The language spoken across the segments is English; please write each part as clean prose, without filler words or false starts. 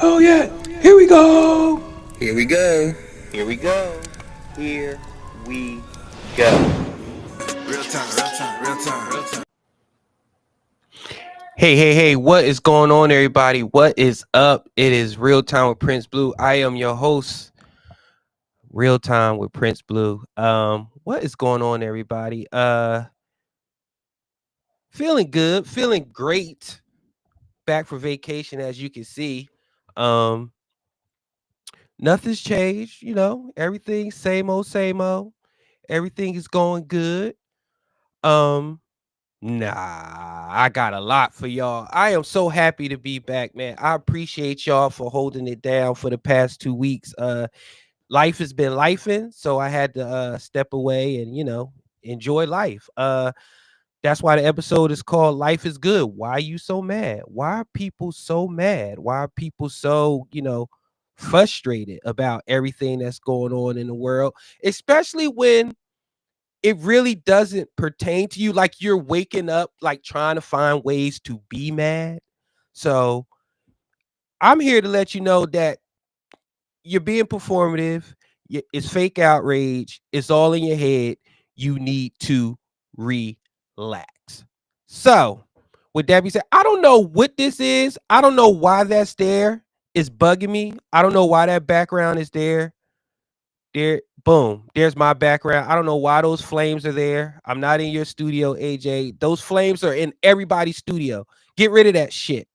Oh yeah, here we go. Here we go. Here we go. Here we go. Real time, real time, real time, real time. Hey, what is going on, everybody? What is up? It is Real Time with Prince Blue. I am your host, Real Time with Prince Blue. What is going on, everybody? Feeling good, feeling great. Back for vacation, as you can see. Nothing's changed, everything same old, same old. Everything is going good. Nah, I got a lot for y'all. I am so happy to be back, man. I appreciate y'all for holding it down for the past 2 weeks. Life has been lifing, so I had to step away and, enjoy life. That's why the episode is called Life is Good. Why are you so mad? Why are people so mad? Why are people so, frustrated about everything that's going on in the world, especially when it really doesn't pertain to you. Like you're waking up, like trying to find ways to be mad. So I'm here to let you know that you're being performative. It's fake outrage. It's all in your head. You need to relax. So, with that being said, I don't know what this is. I don't know why that's there. It's bugging me. I don't know why that background is there. There, boom. There's my background. I don't know why those flames are there. I'm not in your studio, AJ. Those flames are in everybody's studio. Get rid of that shit.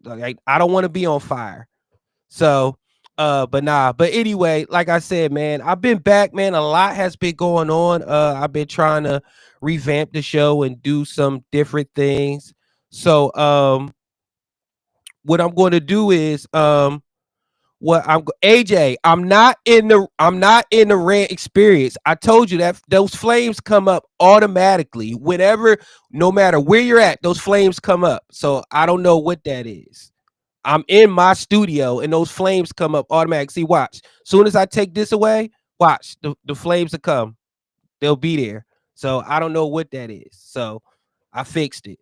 Like, I don't want to be on fire. So, but nah, but anyway, like I said, man, I've been back, man. A lot has been going on. I've been trying to revamp the show and do some different things. So, what I'm going to do is, AJ, I'm not in the rant experience. I told you that those flames come up automatically whenever, no matter where you're at, those flames come up. So I don't know what that is. I'm in my studio and those flames come up automatic. See, watch. Soon as I take this away, watch the flames will come. They'll be there. So I don't know what that is. So I fixed it.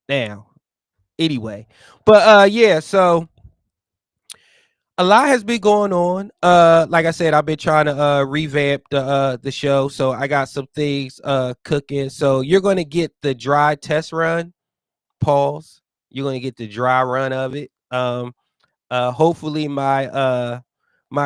Now, anyway, but yeah. So a lot has been going on. Like I said, I've been trying to revamp the show. So I got some things cooking. So you're gonna get the dry test run. Pause. You're gonna get the dry run of it. Hopefully my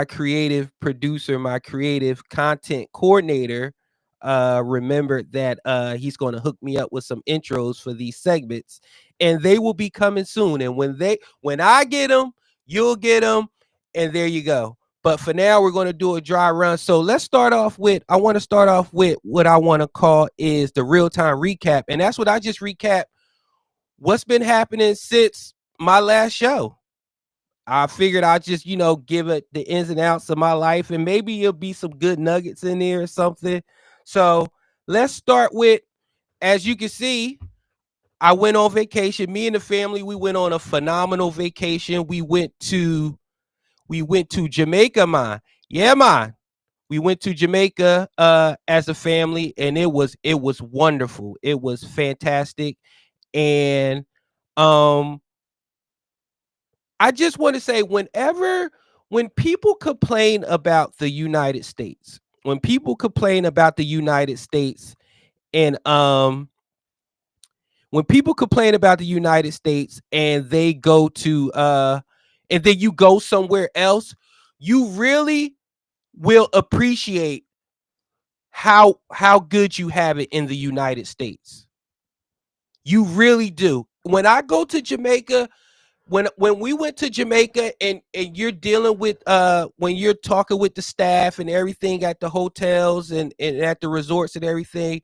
creative producer, my creative content coordinator, remembered that he's going to hook me up with some intros for these segments, and they will be coming soon. And when I get them, you'll get them, and there you go. But for now, we're going to do a dry run. So let's start off with, I want to start off with what I want to call is the real time recap, and that's what I just recap what's been happening since my last show. I figured I'd just, give it the ins and outs of my life, and maybe there'll be some good nuggets in there or something. So let's start with, as you can see, I went on vacation. Me and the family, we went on a phenomenal vacation. We went to Jamaica, man. Yeah, man. We went to Jamaica as a family, and it was wonderful. It was fantastic. And um I just want to say, when people complain about the United States, when people complain about the United States, and when people complain about the United States and they go to and then you go somewhere else, you really will appreciate how good you have it in the United States. You really do. When I go to Jamaica, when we went to Jamaica, and you're dealing with when you're talking with the staff and everything at the hotels and at the resorts and everything,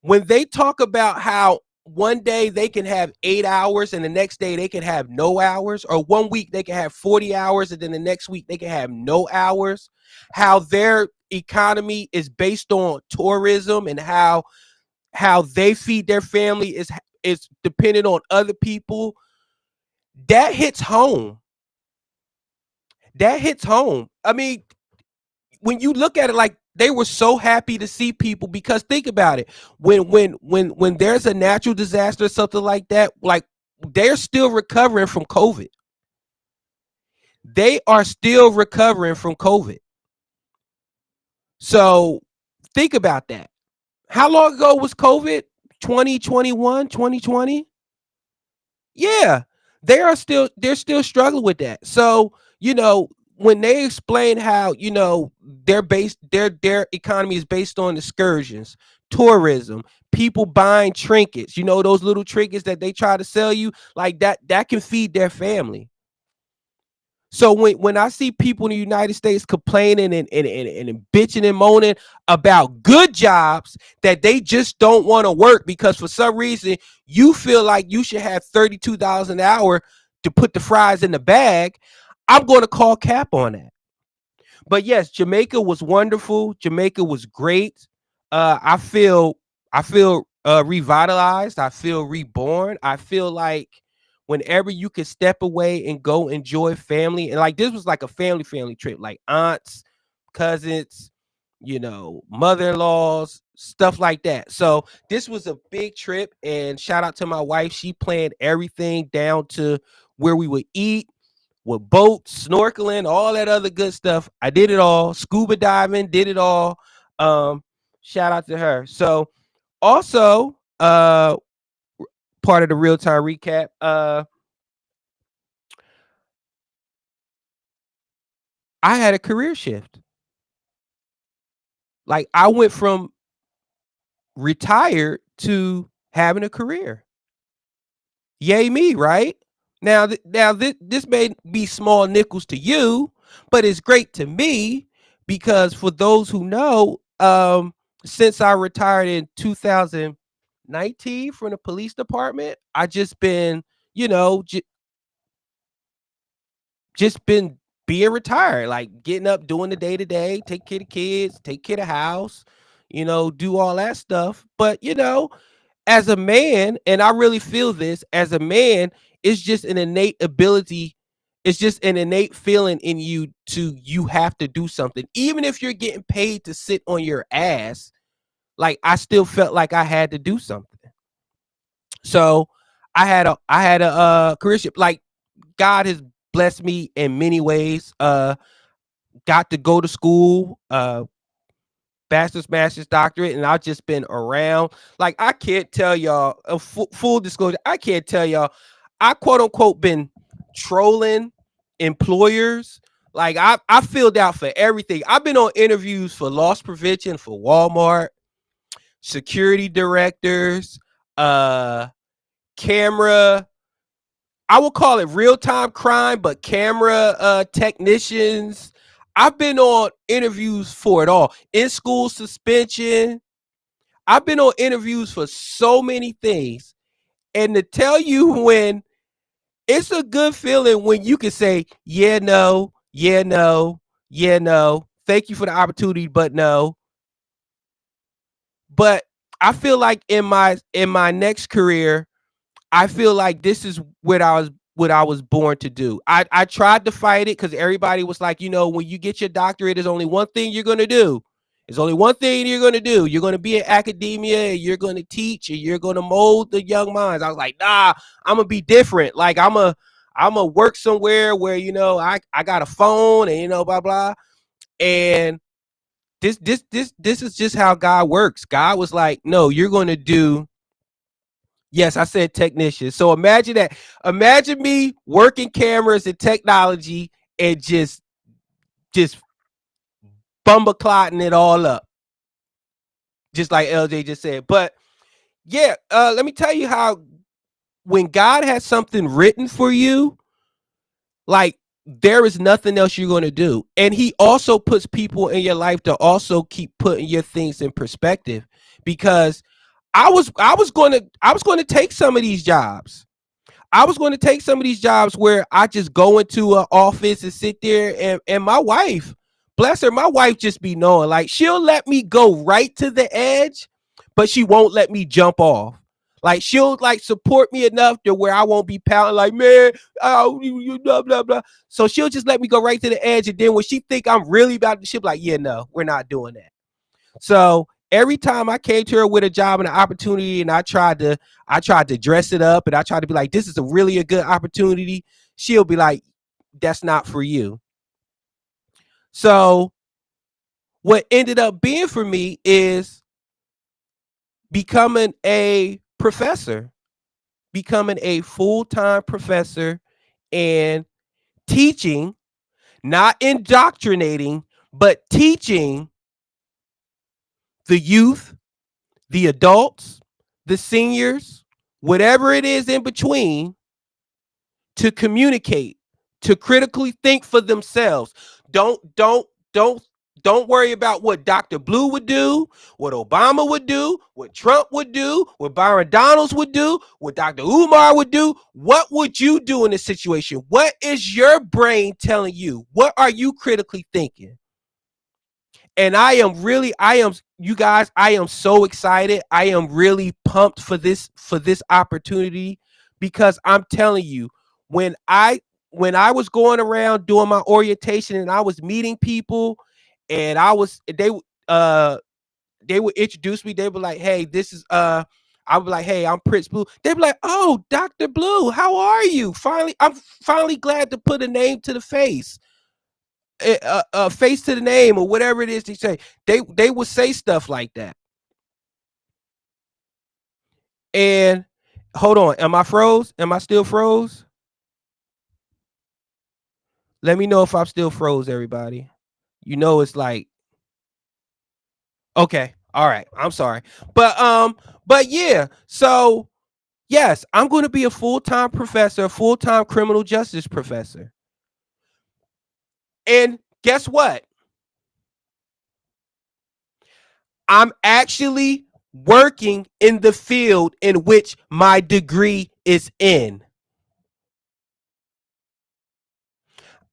when they talk about how one day they can have 8 hours and the next day they can have no hours, or one week they can have 40 hours and then the next week they can have no hours, how their economy is based on tourism, and how they feed their family is dependent on other people, that hits home. That hits home. I mean, when you look at it, like, they were so happy to see people, because think about it. When there's a natural disaster or something like that, like, they're still recovering from COVID. They are still recovering from COVID. So think about that. How long ago was COVID? 2021, 2020? Yeah, they're still struggling with that. So, when they explain how, their economy is based on excursions, tourism, people buying trinkets, those little trinkets that they try to sell you, like that can feed their family. So when I see people in the United States complaining and bitching and moaning about good jobs that they just don't want to work because for some reason you feel like you should have $32 an hour to put the fries in the bag, I'm going to call cap on that. But yes, Jamaica was wonderful. Jamaica was great. I feel revitalized. I feel reborn. I feel like whenever you can step away and go enjoy family, and like this was like a family trip, like aunts, cousins, mother-in-laws, stuff like that. So this was a big trip, and shout out to my wife. She planned everything down to where we would eat, with boats, snorkeling, all that other good stuff. I did it all. Scuba diving, did it all. Um, Shout out to her. So also, part of the real time recap. I had a career shift. Like I went from retired to having a career. Yay me, right? This may be small nickels to you, but it's great to me because for those who know, since I retired in 2019 from the police department, I just been, you know, just been being retired, like getting up, doing the day to day, take care of kids, take care of the house, do all that stuff. But as a man, and I really feel this as a man, it's just an innate ability. It's just an innate feeling in you you have to do something. Even if you're getting paid to sit on your ass, like I still felt like I had to do something. So I had a career shift. Like God has blessed me in many ways. Got to go to school, bachelor's, master's, doctorate, and I've just been around. Like I can't tell y'all, full disclosure, I can't tell y'all, I quote unquote been trolling employers. Like I filled out for everything. I've been on interviews for loss prevention for Walmart, security directors, uh, camera. I would call it real time crime, but camera technicians. I've been on interviews for it all. In school suspension. I've been on interviews for so many things. And to tell you when it's a good feeling when you can say, yeah, no, yeah, no, yeah, no. Thank you for the opportunity, but no. But I feel like in my next career, I feel like this is what I was born to do. I tried to fight it because everybody was like, when you get your doctorate, there's only one thing you're gonna do. There's only one thing you're gonna do. You're gonna be in academia, and you're gonna teach, and you're gonna mold the young minds. I was like, nah, I'm gonna be different. Like I'm a work somewhere where I got a phone and blah blah. And this is just how God works. God was like, no, you're gonna do. Yes, I said technician. So imagine that. Imagine me working cameras and technology and just bumbleclotting it all up, just like LJ just said. But yeah, let me tell you how when God has something written for you, like there is nothing else you're going to do. And he also puts people in your life to also keep putting your things in perspective because I was going to take some of these jobs. I was going to take some of these jobs where I just go into an office and sit there, and my wife, bless her, my wife just be knowing, like she'll let me go right to the edge, but she won't let me jump off. Like she'll like support me enough to where I won't be pouting like, man, oh, you blah blah blah. So she'll just let me go right to the edge, and then when she think I'm really about to, she'll be like, yeah, no, we're not doing that. So every time I came to her with a job and an opportunity, and I tried to dress it up, and I tried to be like, this is a good opportunity. She'll be like, that's not for you. So what ended up being for me is becoming a professor, becoming a full-time professor and teaching, not indoctrinating, but teaching the youth, the adults, the seniors, whatever it is in between, to communicate, to critically think for themselves. Don't don't worry about what Dr. Blue would do, what Obama would do, what Trump would do, what Byron Donalds would do, what Dr. Umar would do. What would you do in this situation? What is your brain telling you? What are you critically thinking? And you guys, I am so excited. I am really pumped for this opportunity because I'm telling you, when I when I was going around doing my orientation and I was meeting people, and uh they would introduce me. They were like, "Hey, this is I would be like, "Hey, I'm Prince Blue." They'd be like, "Oh, Dr. Blue, how are you? Finally, I'm finally glad to put a name to the face, face to the name, or whatever it is they say." They would say stuff like that. And hold on, am I froze? Am I still froze? Let me know if I'm still froze, everybody. It's like, okay, all right. I'm sorry, but yeah. So yes, I'm going to be a full time professor, a full time criminal justice professor. And guess what? I'm actually working in the field in which my degree is in.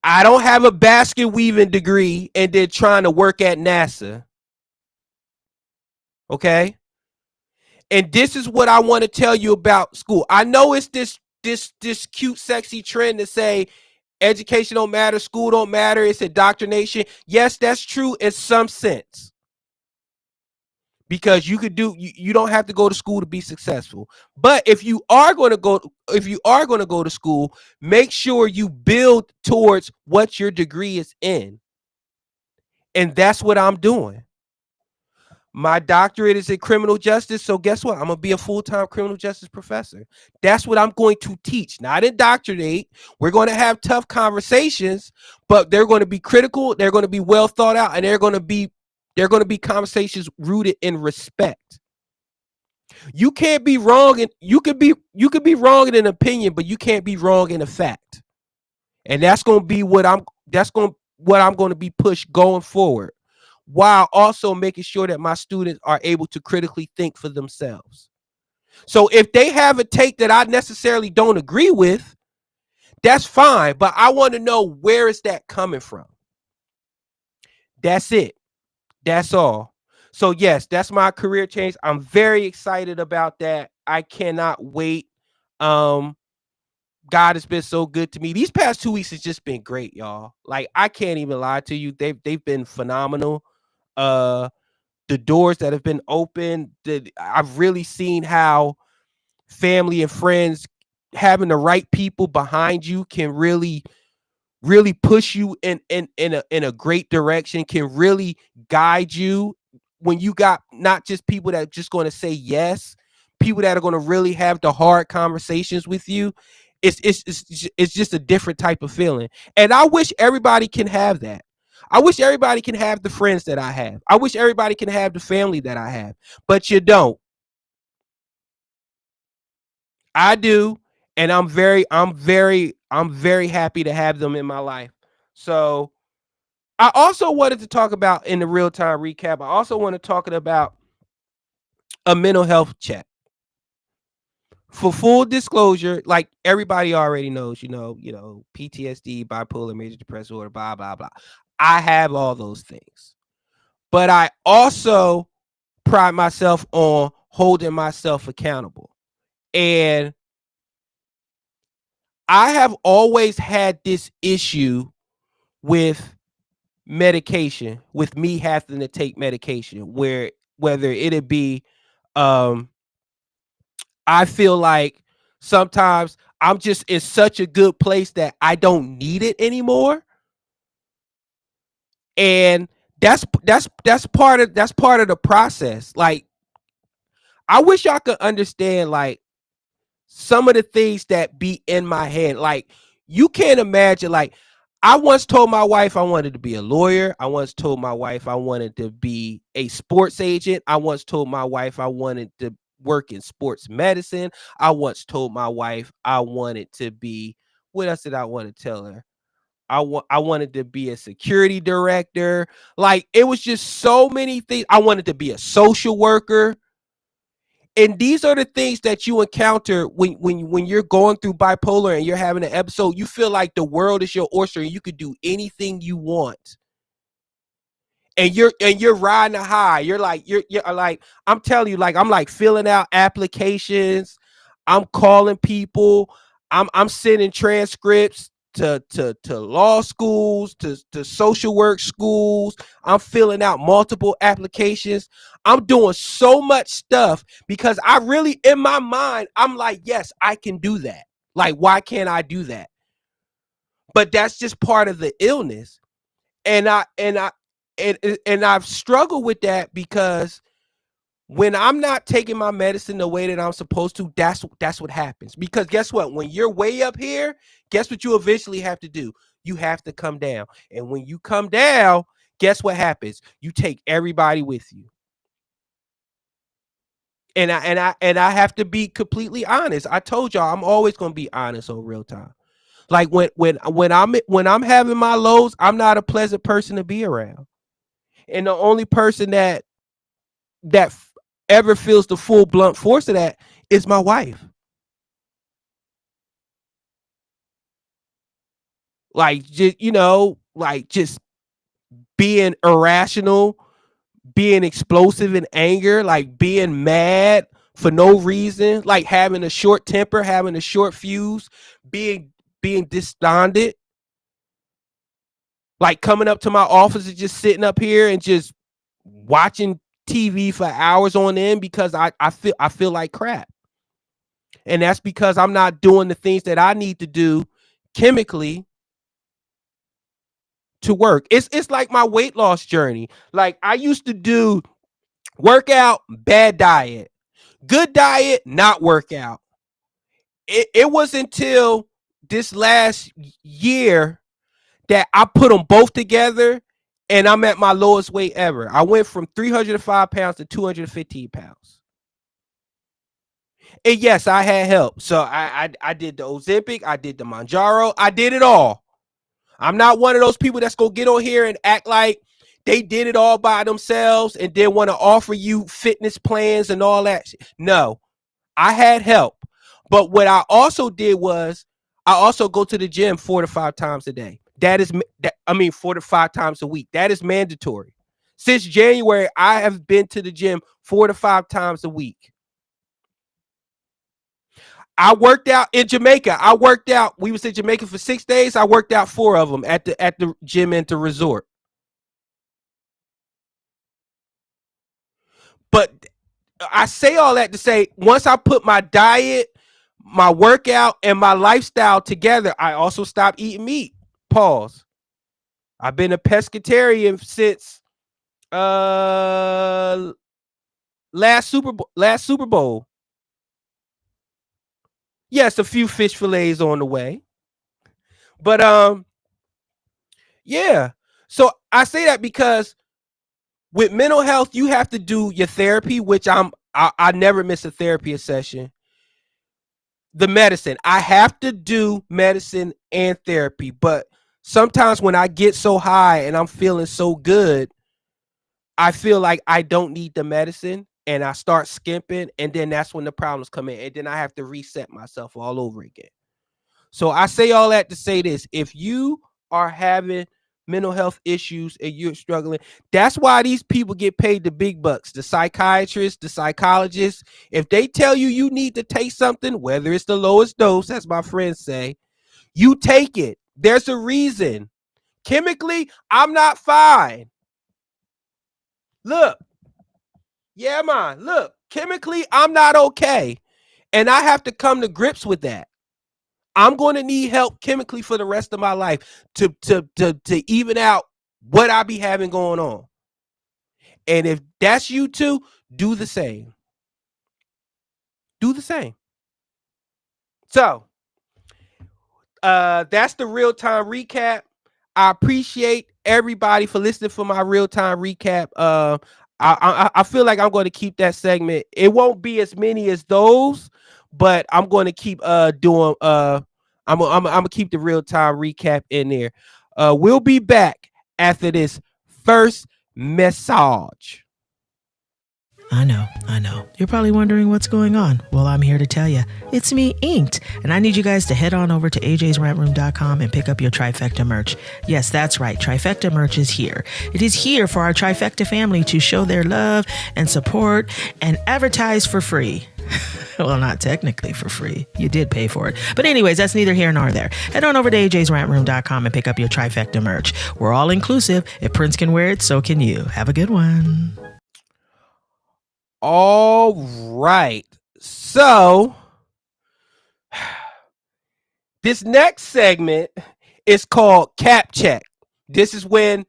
I don't have a basket weaving degree and then trying to work at NASA. Okay. And this is what I want to tell you about school. I know it's this cute, sexy trend to say education don't matter, school don't matter, it's indoctrination. Yes, that's true in some sense. Because you don't have to go to school to be successful. But if you are going to go to school, make sure you build towards what your degree is in. And that's what I'm doing. My doctorate is in criminal justice. So guess what? I'm going to be a full-time criminal justice professor. That's what I'm going to teach, not indoctrinate. We're going to have tough conversations, but they're going to be critical. They're going to be well thought out, and they're going to be conversations rooted in respect. You can't be wrong, and you could be wrong in an opinion, but you can't be wrong in a fact. And that's going to be pushed going forward, while also making sure that my students are able to critically think for themselves. So if they have a take that I necessarily don't agree with, that's fine, but I want to know, where is that coming from? That's it. That's all. So yes, that's my career change. I'm very excited about that. I cannot wait. Um God has been so good to me. These past 2 weeks has just been great, y'all. Like, I can't even lie to you. They've been phenomenal. Uh the doors that have been open, I've really seen how family and friends, having the right people behind you, can really push you in a great direction, can really guide you, when you got not just people that are just going to say yes, people that are going to really have the hard conversations with you. It's just a different type of feeling, and I wish everybody can have that. I wish everybody can have the friends that I have. I wish everybody can have the family that I have, but you don't. I do, and I'm very happy to have them in my life. So I also wanted to talk about, in the real time recap, I also want to talk about a mental health check. For full disclosure, like everybody already knows, PTSD, bipolar, major depressive disorder, blah, blah, blah. I have all those things. But I also pride myself on holding myself accountable. And I have always had this issue with medication, with me having to take medication, whether it'd be, um I feel like sometimes I'm just in such a good place that I don't need it anymore. And that's part of the process. Like, I wish y'all could understand, like, some of the things that be in my head. Like, you can't imagine, like, I once told my wife I wanted to be a lawyer. I once told my wife I wanted to be a sports agent. I once told my wife I wanted to work in sports medicine. I once told my wife I wanted to be, what else did I want to tell her? I wanted to be a security director. Like, it was just so many things. I wanted to be a social worker. And these are the things that you encounter when you're going through bipolar and you're having an episode. You feel like the world is your oyster and you could do anything you want. And you're riding a high. You're like, I'm telling you, like, I'm like filling out applications. I'm calling people. I'm sending transcripts. to law schools, to social work schools. I'm filling out multiple applications. I'm doing so much stuff because I really, in my mind, I'm like, yes, I can do that. Like, why can't I do that? But that's just part of the illness. And I've struggled with that because when I'm not taking my medicine the way that I'm supposed to, that's what happens. Because guess what? When you're way up here, guess what you eventually have to do? You have to come down. And when you come down, guess what happens? You take everybody with you. And I have to be completely honest. I told y'all I'm always gonna be honest on Real Time. Like when I'm having my lows, I'm not a pleasant person to be around. And the only person that ever feels the full blunt force of that is my wife. Like just like just being irrational, being explosive in anger, like being mad for no reason, like having a short temper, having a short fuse, being despondent, like coming up to my office and just sitting up here and just watching TV for hours on end because I feel like crap. And that's because I'm not doing the things that I need to do chemically to work. It's like my weight loss journey. Like I used to do workout, bad diet, good diet, not workout. It was until this last year that I put them both together and I'm at my lowest weight ever. I went from 305 pounds to 215 pounds. And yes, I had help. So I did the Ozempic, I did the Manjaro, I did it all. I'm not one of those people that's gonna get on here and act like they did it all by themselves and then want to offer you fitness plans and all that. No, I had help. But what I also did was I also go to the gym 4 to 5 times a day. That is, 4 to 5 times a week. That is mandatory. Since January, I have been to the gym 4 to 5 times a week. I worked out in Jamaica. We was in Jamaica for 6 days. I worked out 4 of them at the gym and the resort. But I say all that to say, once I put my diet, my workout, and my lifestyle together, I also stopped eating meat. Pause. I've been a pescatarian since last Super Bowl. Yes, a few fish fillets on the way. But yeah. So I say that because with mental health, you have to do your therapy, which I never miss a therapy session. The medicine, I have to do medicine and therapy, but sometimes when I get so high and I'm feeling so good, I feel like I don't need the medicine and I start skimping, and then that's when the problems come in, and then I have to reset myself all over again. So I say all that to say this: if you are having mental health issues and you're struggling, that's why these people get paid the big bucks. The psychiatrists, the psychologists, if they tell you you need to take something, whether it's the lowest dose, as my friends say, you take it. There's a reason. Chemically, I'm not fine. Look, yeah, man, look, chemically, I'm not okay. And I have to come to grips with that. I'm going to need help chemically for the rest of my life to even out what I be having going on. And if that's you too, do the same. Do the same. So that's the Real Time recap. I appreciate everybody for listening for my Real Time recap. I feel like I'm going to keep that segment. It won't be as many as those, but I'm going to keep doing I'm gonna keep the Real Time recap in there. We'll be back after this first message. I know. You're probably wondering what's going on. Well, I'm here to tell you. It's me, Inked, and I need you guys to head on over to ajsrantroom.com and pick up your Trifecta merch. Yes, that's right. Trifecta merch is here. It is here for our Trifecta family to show their love and support and advertise for free. Well, not technically for free. You did pay for it. But anyways, that's neither here nor there. Head on over to ajsrantroom.com and pick up your trifecta merch. We're all inclusive. If Prince can wear it, so can you. Have a good one. All right. So this next segment is called Cap Check. This is when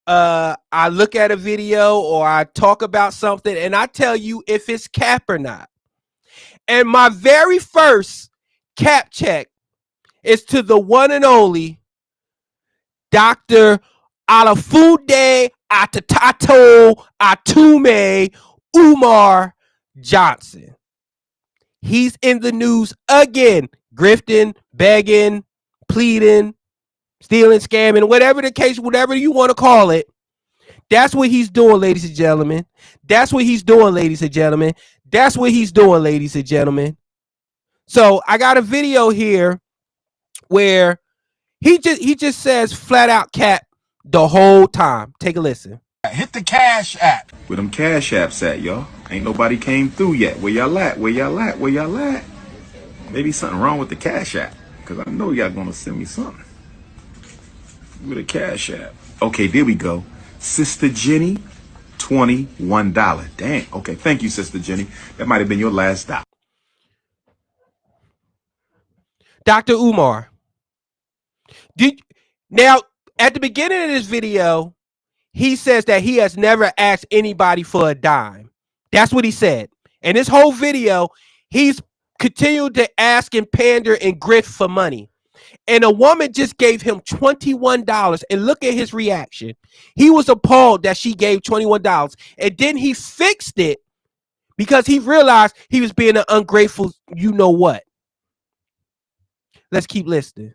I look at a video or I talk about something and I tell you if it's cap or not. And my very first cap check is to the one and only Dr. Alafunde Atatato Atume Umar Johnson. He's in the news again, grifting, begging, pleading, stealing, scamming, whatever the case, whatever you want to call it. That's what he's doing, ladies and gentlemen. That's what he's doing, ladies and gentlemen. That's what he's doing, ladies and gentlemen. So I got a video here where he just says flat out cap the whole time. Take a listen. Hit the Cash App. Where them cash apps at, y'all? Ain't nobody came through yet. Where y'all at? Where y'all at? Where y'all at? Maybe something wrong with the cash app. Because I know y'all gonna send me something. With a cash app. Okay, there we go. Sister Jenny, $21. Dang. Okay, thank you, Sister Jenny. That might have been your last stop. Dr. Umar. Now, at the beginning of this video, he says that he has never asked anybody for a dime. That's what he said. And this whole video, he's continued to ask and pander and grift for money. And a woman just gave him $21. And look at his reaction. He was appalled that she gave $21. And then he fixed it because he realized he was being an ungrateful you know what. Let's keep listening.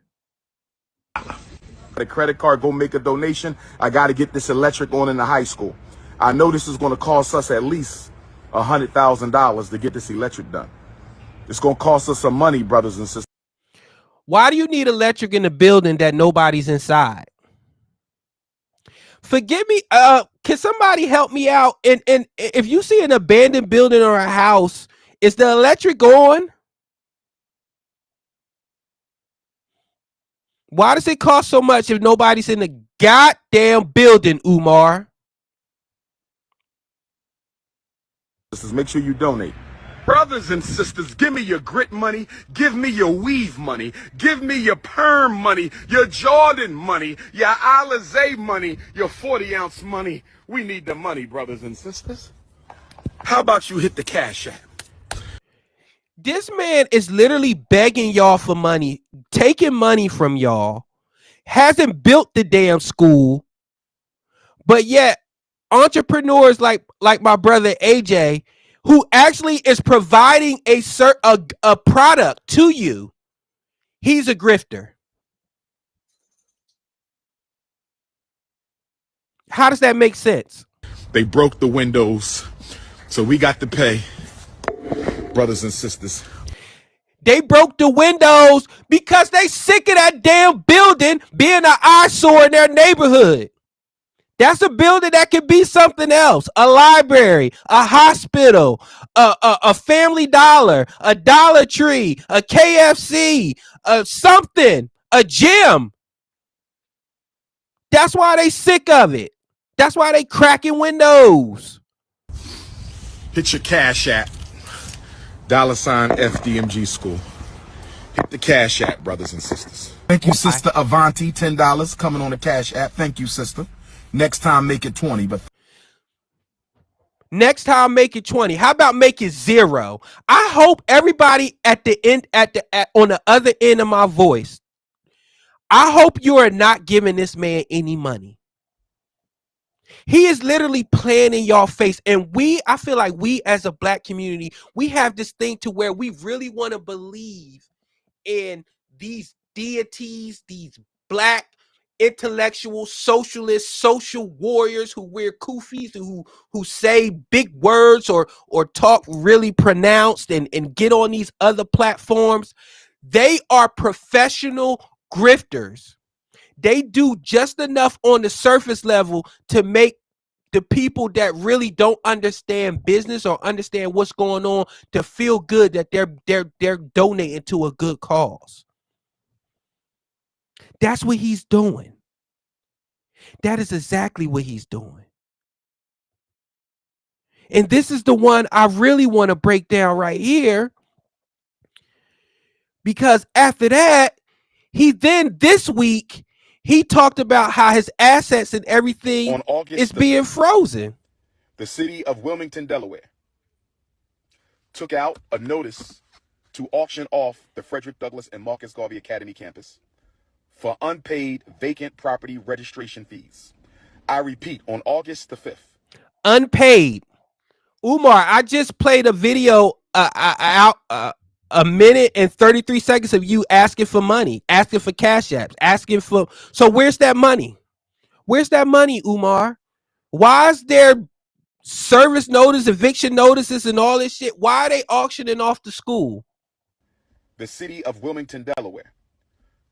The credit card, go make a donation. I got to get this electric on in the high school. I know this is going to cost us at least $100,000 to get this electric done. It's going to cost us some money, brothers and sisters. Why do you need electric in a building that nobody's inside? Forgive me. Can somebody help me out? And if you see an abandoned building or a house, is the electric on? Why does it cost so much if nobody's in the goddamn building, Umar? Make sure you donate. Brothers and sisters, give me your grit money, give me your weave money, give me your perm money, your Jordan money, your Alizé money, your 40-ounce money. We need the money, brothers and sisters. How about you hit the Cash App? This man is literally begging y'all for money, taking money from y'all, hasn't built the damn school, but yet entrepreneurs like my brother AJ, who actually is providing a product to you, he's a grifter. How does that make sense? They broke the windows, so we got to pay, brothers and sisters. They broke the windows because they sick of that damn building being an eyesore in their neighborhood. That's a building that could be something else. A library, a hospital, a Family Dollar, a Dollar Tree, a KFC, something, a gym. That's why they sick of it. That's why they cracking windows. Hit your Cash App. $ FDMG School. Hit the Cash App, brothers and sisters. Thank you, Sister Avanti. $10 coming on the Cash App. Thank you, sister. Next time, make it 20. But next time, make it 20. How about make it 0? I hope everybody at the end, on the other end of my voice, I hope you are not giving this man any money. He is literally playing in y'all face. And I feel like we as a black community, we have this thing to where we really want to believe in these deities, these black intellectual socialist social warriors who wear kufis, who say big words or talk really pronounced and get on these other platforms. They are professional grifters. They do just enough on the surface level to make the people that really don't understand business or understand what's going on to feel good that they're donating to a good cause. That's what he's doing. That is exactly what he's doing. And this is the one I really want to break down right here, because after that, he then this week he talked about how his assets and everything On August is being frozen. the city of Wilmington, Delaware, took out a notice to auction off the Frederick Douglass and Marcus Garvey Academy campus for unpaid vacant property registration fees. I repeat, on August the 5th. Unpaid. Umar, I just played a video out a minute and 33 seconds of you asking for money, asking for cash apps, asking for. So where's that money? Where's that money, Umar? Why is there service notice, eviction notices, and all this shit? Why are they auctioning off the school? The city of Wilmington, Delaware,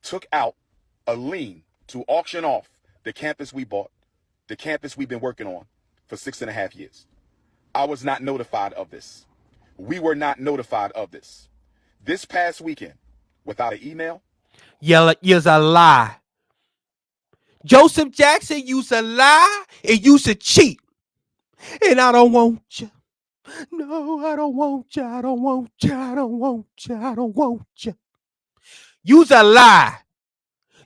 took out a lien to auction off the campus we bought, the campus we've been working on for 6.5 years. I was not notified of this. We were not notified of this. This past weekend, without an email. Yeah, you's a lie. Joseph Jackson used a lie and used to cheat. And I don't want you. No, I don't want you. I don't want you. I don't want you. I don't want you. You's a lie.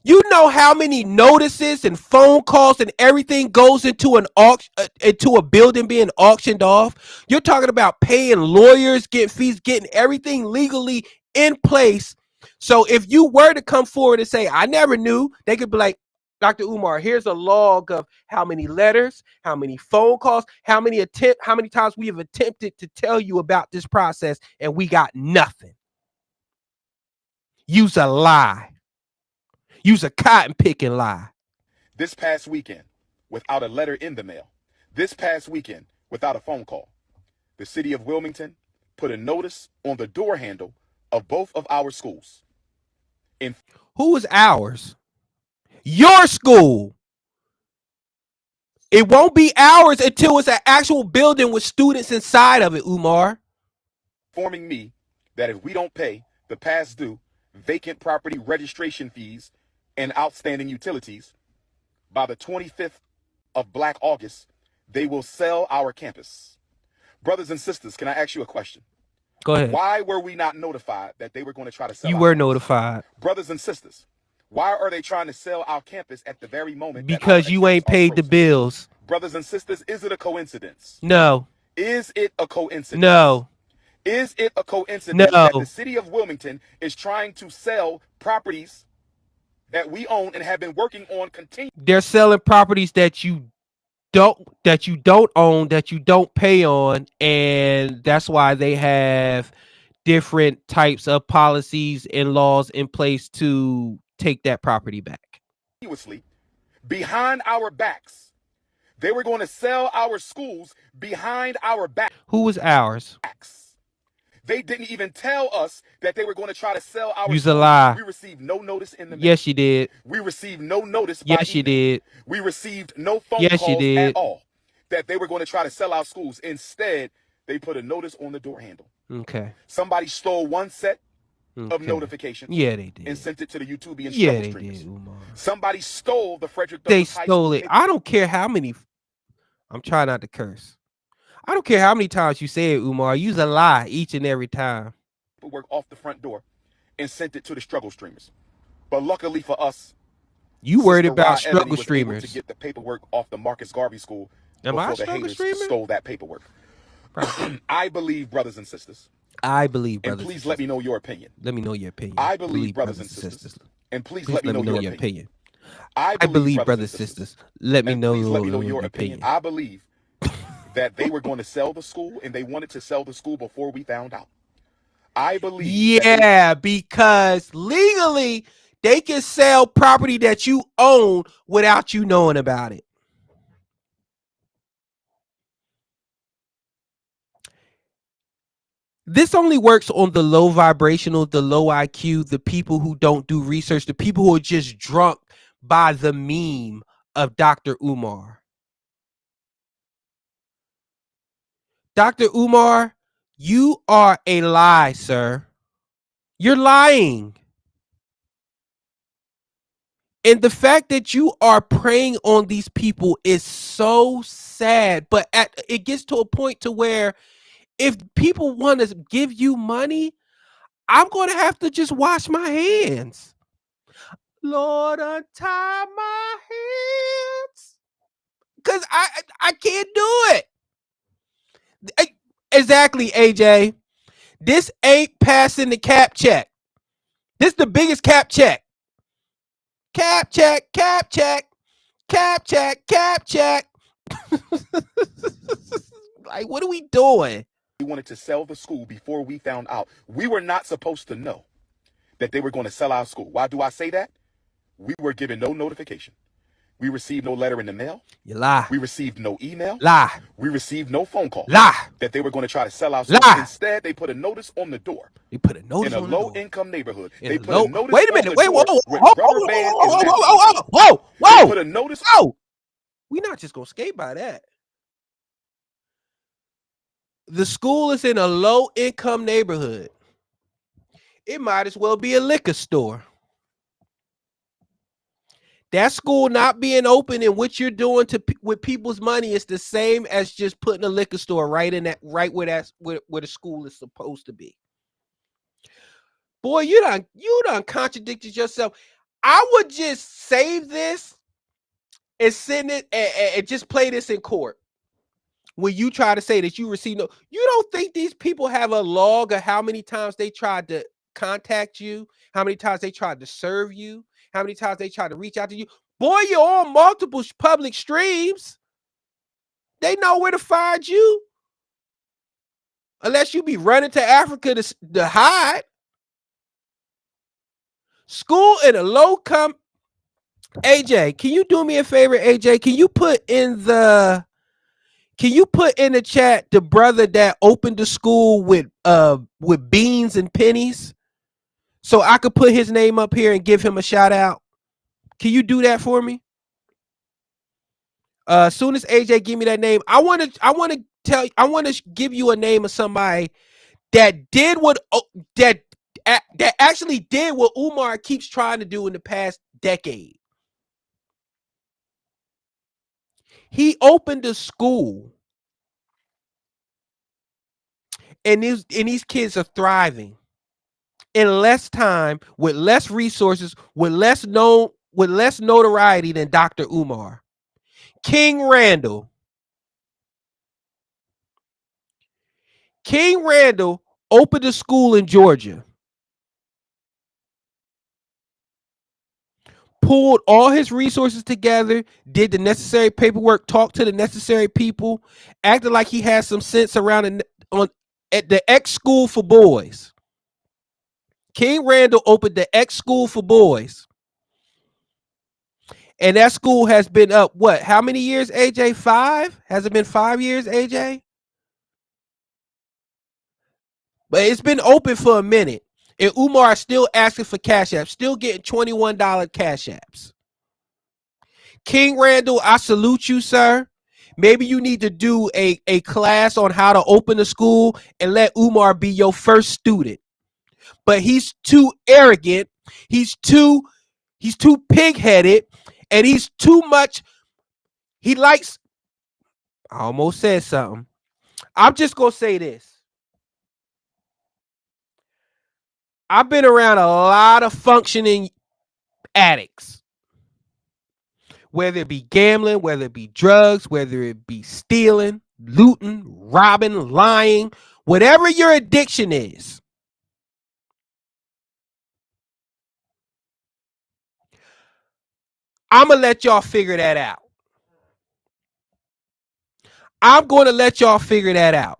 You know how many notices and phone calls and everything goes into an auction, into a building being auctioned off? You're talking about paying lawyers, getting fees, getting everything legally in place. So if you were to come forward and say, I never knew, they could be like, Dr. Umar, here's a log of how many letters, how many phone calls, how many times we have attempted to tell you about this process and we got nothing. Use a lie. Use a cotton picking lie. This past weekend, without a letter in the mail, this past weekend, without a phone call, the city of Wilmington put a notice on the door handle of both of our schools. Who is ours? Your school. It won't be ours until it's an actual building with students inside of it, Umar. Informing me that if we don't pay the past due vacant property registration fees and outstanding utilities by the 25th of Black August, they will sell our campus. Brothers and sisters, can I ask you a question? Go ahead. Why were we not notified that they were going to try to sell? You were notified. Brothers and sisters, why are they trying to sell our campus at the very moment? Because you ain't paid the bills. Brothers and sisters, is it a coincidence? No. Is it a coincidence? No. Is it a coincidence No. that the city of Wilmington is trying to sell properties that we own and have been working on continuously? They're selling properties that you don't own, that you don't pay on, and that's why they have different types of policies and laws in place to take that property back. Behind our backs. They were going to sell our schools behind our backs. Who was ours? They didn't even tell us that they were going to try to sell our You's a lie. We received no notice in the mail. Yes, you did. We received no notice. Yes, you did. We received no phone Yes, calls you did. at all that they were going to try to sell our schools. Instead, they put a notice on the door handle. Okay. Somebody stole one set of notifications. Yeah, they did. And sent it to the YouTubian Yeah, struggle they streamers. did, Umar. Somebody stole the Frederick They Douglass High stole School it. I don't care how many. I'm trying not to curse. I don't care how many times you say it, Umar. Use a lie each and every time. Paperwork off the front door and sent it to the struggle streamers. But luckily for us, you worried Sister about Ra struggle Ebony was streamers. able to get the paperwork off the Marcus Garvey School Am I a before the struggle haters streamer? stole that paperwork. I believe, brothers and sisters. I believe, And brothers. please let me know your opinion. Let me know your opinion. I believe, brothers and sisters. And please let me know your opinion. I believe, brothers and sisters. Let me know your opinion. I believe that they were going to sell the school, and they wanted to sell the school before we found out. I believe. Yeah, because legally they can sell property that you own without you knowing about it. This only works on the low vibrational, the low IQ, the people who don't do research, the people who are just drunk by the meme of Dr. Umar. Dr. Umar, you are a lie, sir. You're lying. And the fact that you are preying on these people is so sad. But it gets to a point to where if people want to give you money, I'm going to have to just wash my hands. Lord, untie my hands. Because I can't do it. Exactly, AJ. This ain't passing the cap check. This is the biggest cap check. Cap check, cap check, cap check, cap check. Like, what are we doing? We wanted to sell the school before we found out. We were not supposed to know that they were going to sell our school. Why do I say that? We were given no notification. We received no letter in the mail. You lie. We received no email. Lie. We received no phone call. Lie. That they were going to try to sell our school. Lie. Instead, they put a notice on the door. They put a notice in a on the door. low-income neighborhood. In They a put low. a notice Wait a minute. on the Wait. door Whoa. with Whoa. rubber band and Whoa. matching. Whoa. They Whoa. put a notice. Whoa. We're not just gonna skate by that. The school is in a low-income neighborhood. It might as well be a liquor store. That school not being open and what you're doing with people's money is the same as just putting a liquor store right where the school is supposed to be. Boy, you done contradicted yourself. I would just save this and send it and just play this in court. When you try to say that you received no, you don't think these people have a log of how many times they tried to contact you, how many times they tried to serve you, how many times they tried to reach out to you? Boy, you're on multiple public streams. They know where to find you. Unless you be running to Africa to hide. School in a low-income. AJ, can you do me a favor, AJ? Can you put in the chat the brother that opened the school with beans and pennies? So I could put his name up here and give him a shout out. Can you do that for me? As soon as AJ give me that name, I want to give you a name of somebody that did that actually did what Umar keeps trying to do in the past decade. He opened a school, and these kids are thriving in less time, with less resources, with less notoriety than Dr. Umar. King Randall opened a school in Georgia, pulled all his resources together, did the necessary paperwork, talked to the necessary people, acted like he had some sense around at the X school for boys. King Randall opened the X school for boys. And that school has been up, what? How many years, AJ? 5? Has it been 5 years, AJ? But it's been open for a minute. And Umar is still asking for cash apps, still getting $21 cash apps. King Randall, I salute you, sir. Maybe you need to do a class on how to open a school and let Umar be your first student. But he's too arrogant. He's too pig-headed, and he's too much. He likes. I almost said something. I'm just gonna say this. I've been around a lot of functioning addicts, whether it be gambling, whether it be drugs, whether it be stealing, looting, robbing, lying, whatever your addiction is. I'm gonna let y'all figure that out. I'm going to let y'all figure that out.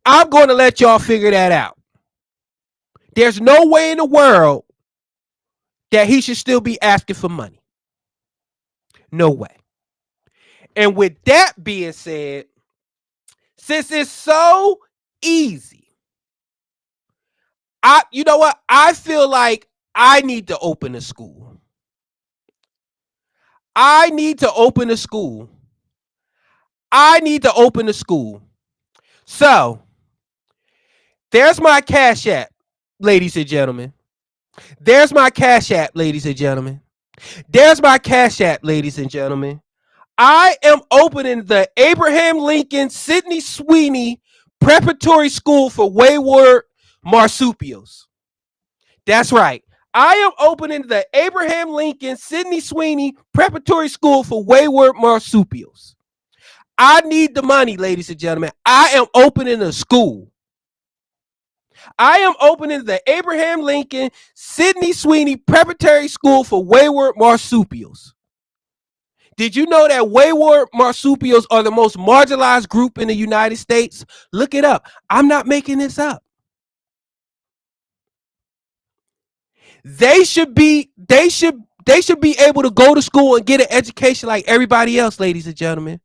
I'm going to let y'all figure that out. There's no way in the world that he should still be asking for money. No way. And with that being said, since it's so easy, you know what? I feel like I need to open a school. I need to open a school. I need to open a school So there's my Cash App, ladies and gentlemen. There's my Cash App, ladies and gentlemen. There's my Cash App, ladies and gentlemen. I am opening the Abraham Lincoln Sidney Sweeney Preparatory School for Wayward Marsupials. That's right. I am opening the Abraham Lincoln Sidney Sweeney Preparatory School for Wayward Marsupials. I need the money, ladies and gentlemen. I am opening a school. I am opening the Abraham Lincoln Sidney Sweeney Preparatory School for Wayward Marsupials. Did you know that wayward marsupials are the most marginalized group in the United States? Look it up. I'm not making this up. They should be able to go to school and get an education like everybody else, ladies and gentlemen.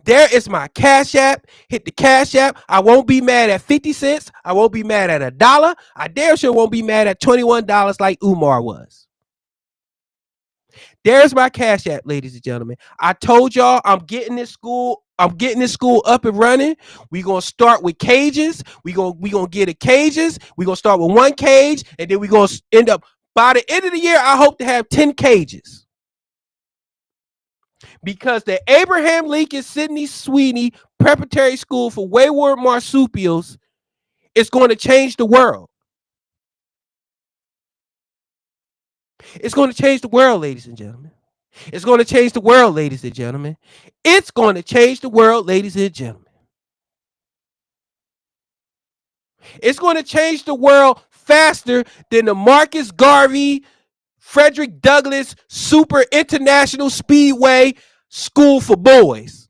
There is my Cash App. Hit the Cash App. I won't be mad at 50 cents. I won't be mad at $1. I damn sure won't be mad at $21 like Umar was. There's my Cash App, ladies and gentlemen. I told y'all I'm getting this school up and running. We're gonna start with cages. We gonna get the cages. We're gonna start with one cage, and then we're gonna end up by the end of the year. I hope to have 10 cages. Because the Abraham Lincoln Sidney Sweeney Preparatory School for Wayward Marsupials is going to change the world. It's going to change the world, ladies and gentlemen. It's going to change the world, ladies and gentlemen. It's going to change the world, ladies and gentlemen. It's going to change the world faster than the Marcus Garvey, Frederick Douglass Super International Speedway School for Boys.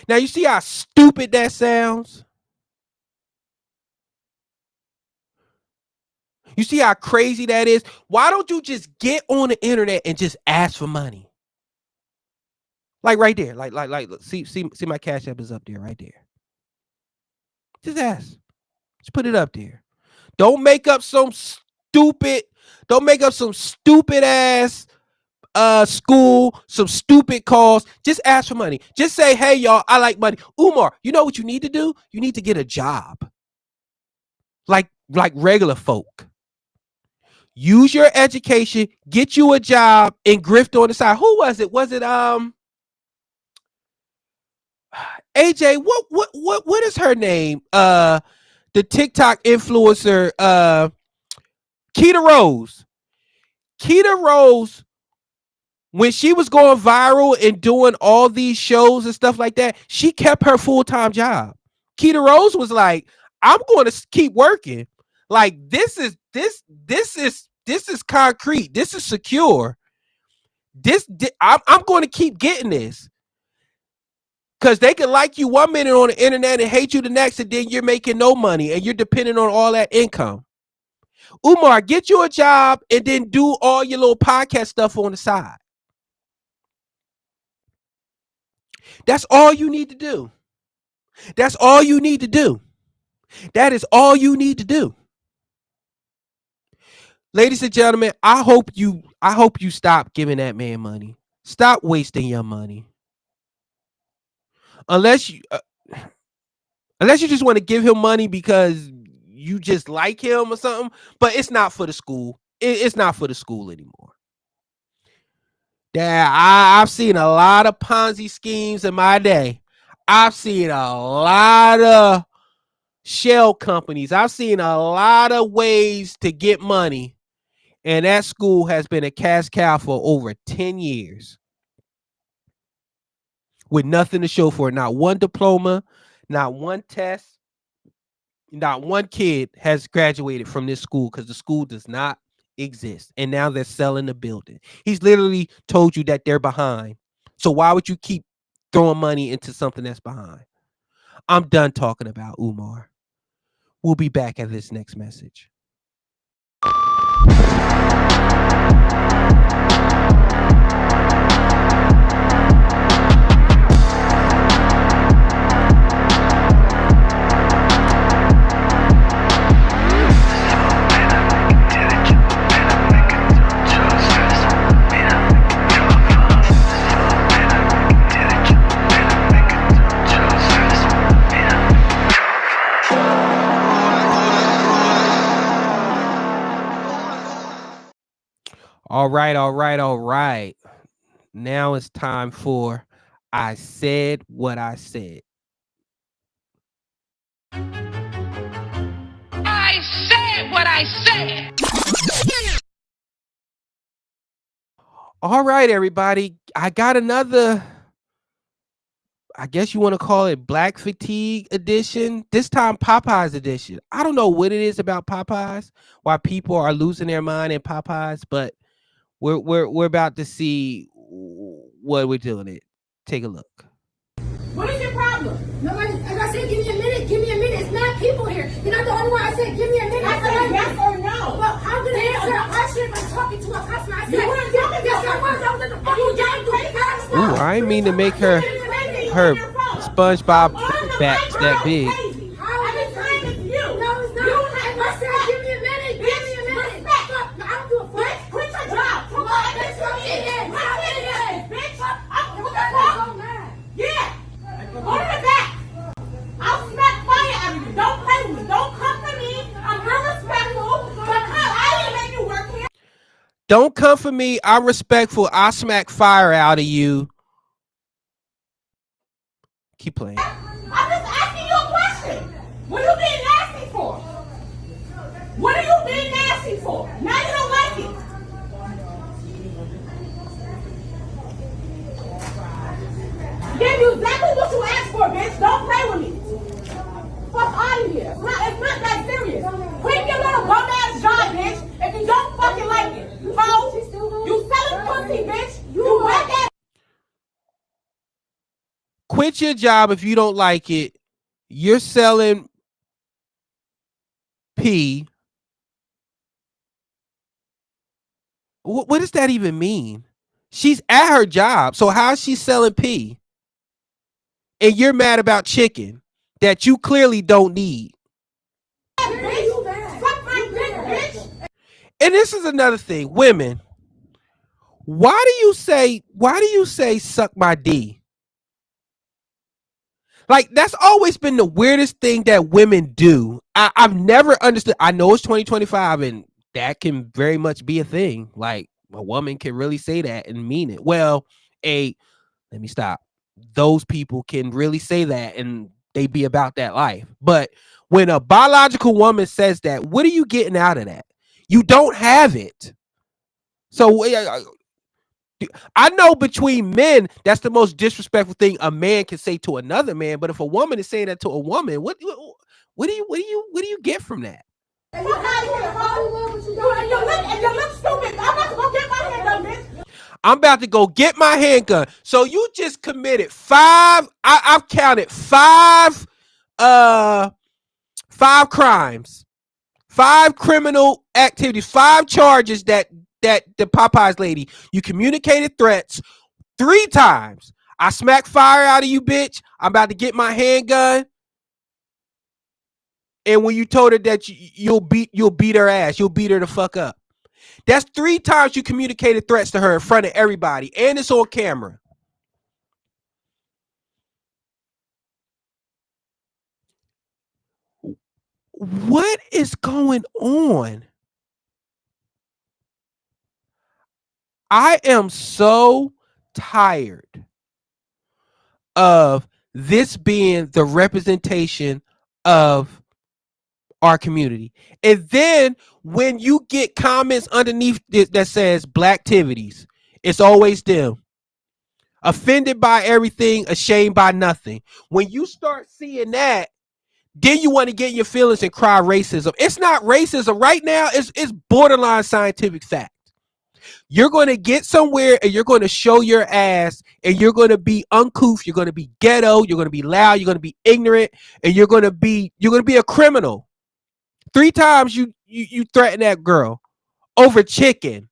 Now, you see how stupid that sounds? You see how crazy that is? Why don't you just get on the internet and just ask for money? Like right there. Like see my Cash App is up there right there. Just ask. Just put it up there. Don't make up some stupid ass school, some stupid calls. Just ask for money. Just say, hey y'all, I like money. Umar, you know what you need to do? You need to get a job. Like regular folk. Use your education, get you a job, and grift on the side. Who was it? Was it AJ? What is her name? The TikTok influencer, Keita Rose. Keita Rose, when she was going viral and doing all these shows and stuff like that, she kept her full-time job. Keita Rose was like, I'm going to keep working. Like this is concrete. This is secure. I'm going to keep getting this. Because they can like you 1 minute on the internet and hate you the next, and then you're making no money and you're depending on all that income. Umar, get you a job and then do all your little podcast stuff on the side. That's all you need to do. That's all you need to do. That is all you need to do. Ladies and gentlemen, I hope you stop giving that man money. Stop wasting your money. Unless you just want to give him money because you just like him or something, but it's not for the school. It's not for the school anymore. Yeah, I've seen a lot of Ponzi schemes in my day. I've seen a lot of shell companies. I've seen a lot of ways to get money. And that school has been a cash cow for over 10 years. With nothing to show for it. Not one diploma, not one test, not one kid has graduated from this school because the school does not exist. And now they're selling the building. He's literally told you that they're behind. So why would you keep throwing money into something that's behind? I'm done talking about Umar. We'll be back at this next message. All right, all right, all right. Now it's time for I said what I said. I said what I said. All right, everybody. I got another, I guess you want to call it Black Fatigue edition. This time Popeyes edition. I don't know what it is about Popeyes, why people are losing their mind in Popeyes, but we're about to see what we're doing. It. Take a look. What is your problem? Nobody, as I said, give me a minute, give me a minute. It's not people here. You're not the only one. I said, give me a minute. I said yes or no. Well, I'm going to answer a question by talking to a customer. I said, You weren't talking to yes, a I was. I was at the fucking game. Ooh, I didn't mean to make her SpongeBob backs that big. Don't come for me. I'm respectful. I'll smack fire out of you. Keep playing. I'm just asking you a question. What are you being nasty for? What are you being nasty for? Now you don't like it. Give you exactly what you asked for, bitch. Don't play with me. Fuck out of here. It's not that serious. Quit your little bum ass job, bitch. If you don't fucking like it. Ho, you selling pussy, bitch. You wet that. Quit your job if you don't like it. You're selling pee. What does that even mean? She's at her job. So how's she selling pee? And you're mad about chicken that you clearly don't need. And this is another thing. Women, why do you say suck my D? Like, that's always been the weirdest thing that women do. I've never understood. I know it's 2025 and that can very much be a thing. Like, a woman can really say that and mean it. Well, let me stop. Those people can really say that and they be about that life. But when a biological woman says that, what are you getting out of that? You don't have it. So I know between men, that's the most disrespectful thing a man can say to another man. But if a woman is saying that to a woman, what do you get from that? I'm about to go get my handgun. So you just committed I've counted five crimes, 5 criminal activities, 5 charges that the Popeyes lady, you communicated threats 3 times. I smack fire out of you, bitch. I'm about to get my handgun. And when you told her that you'll beat her ass, you'll beat her the fuck up. That's 3 times you communicated threats to her in front of everybody, and it's on camera. What is going on? I am so tired of this being the representation of our community. And then when you get comments underneath that says black activities, it's always them. Offended by everything, ashamed by nothing. When you start seeing that, then you want to get in your feelings and cry racism. It's not racism right now. It's borderline scientific fact. You're going to get somewhere and you're going to show your ass and you're going to be uncouth. You're going to be ghetto. You're going to be loud. You're going to be ignorant, and you're going to be a criminal. 3 times you threaten that girl over chicken.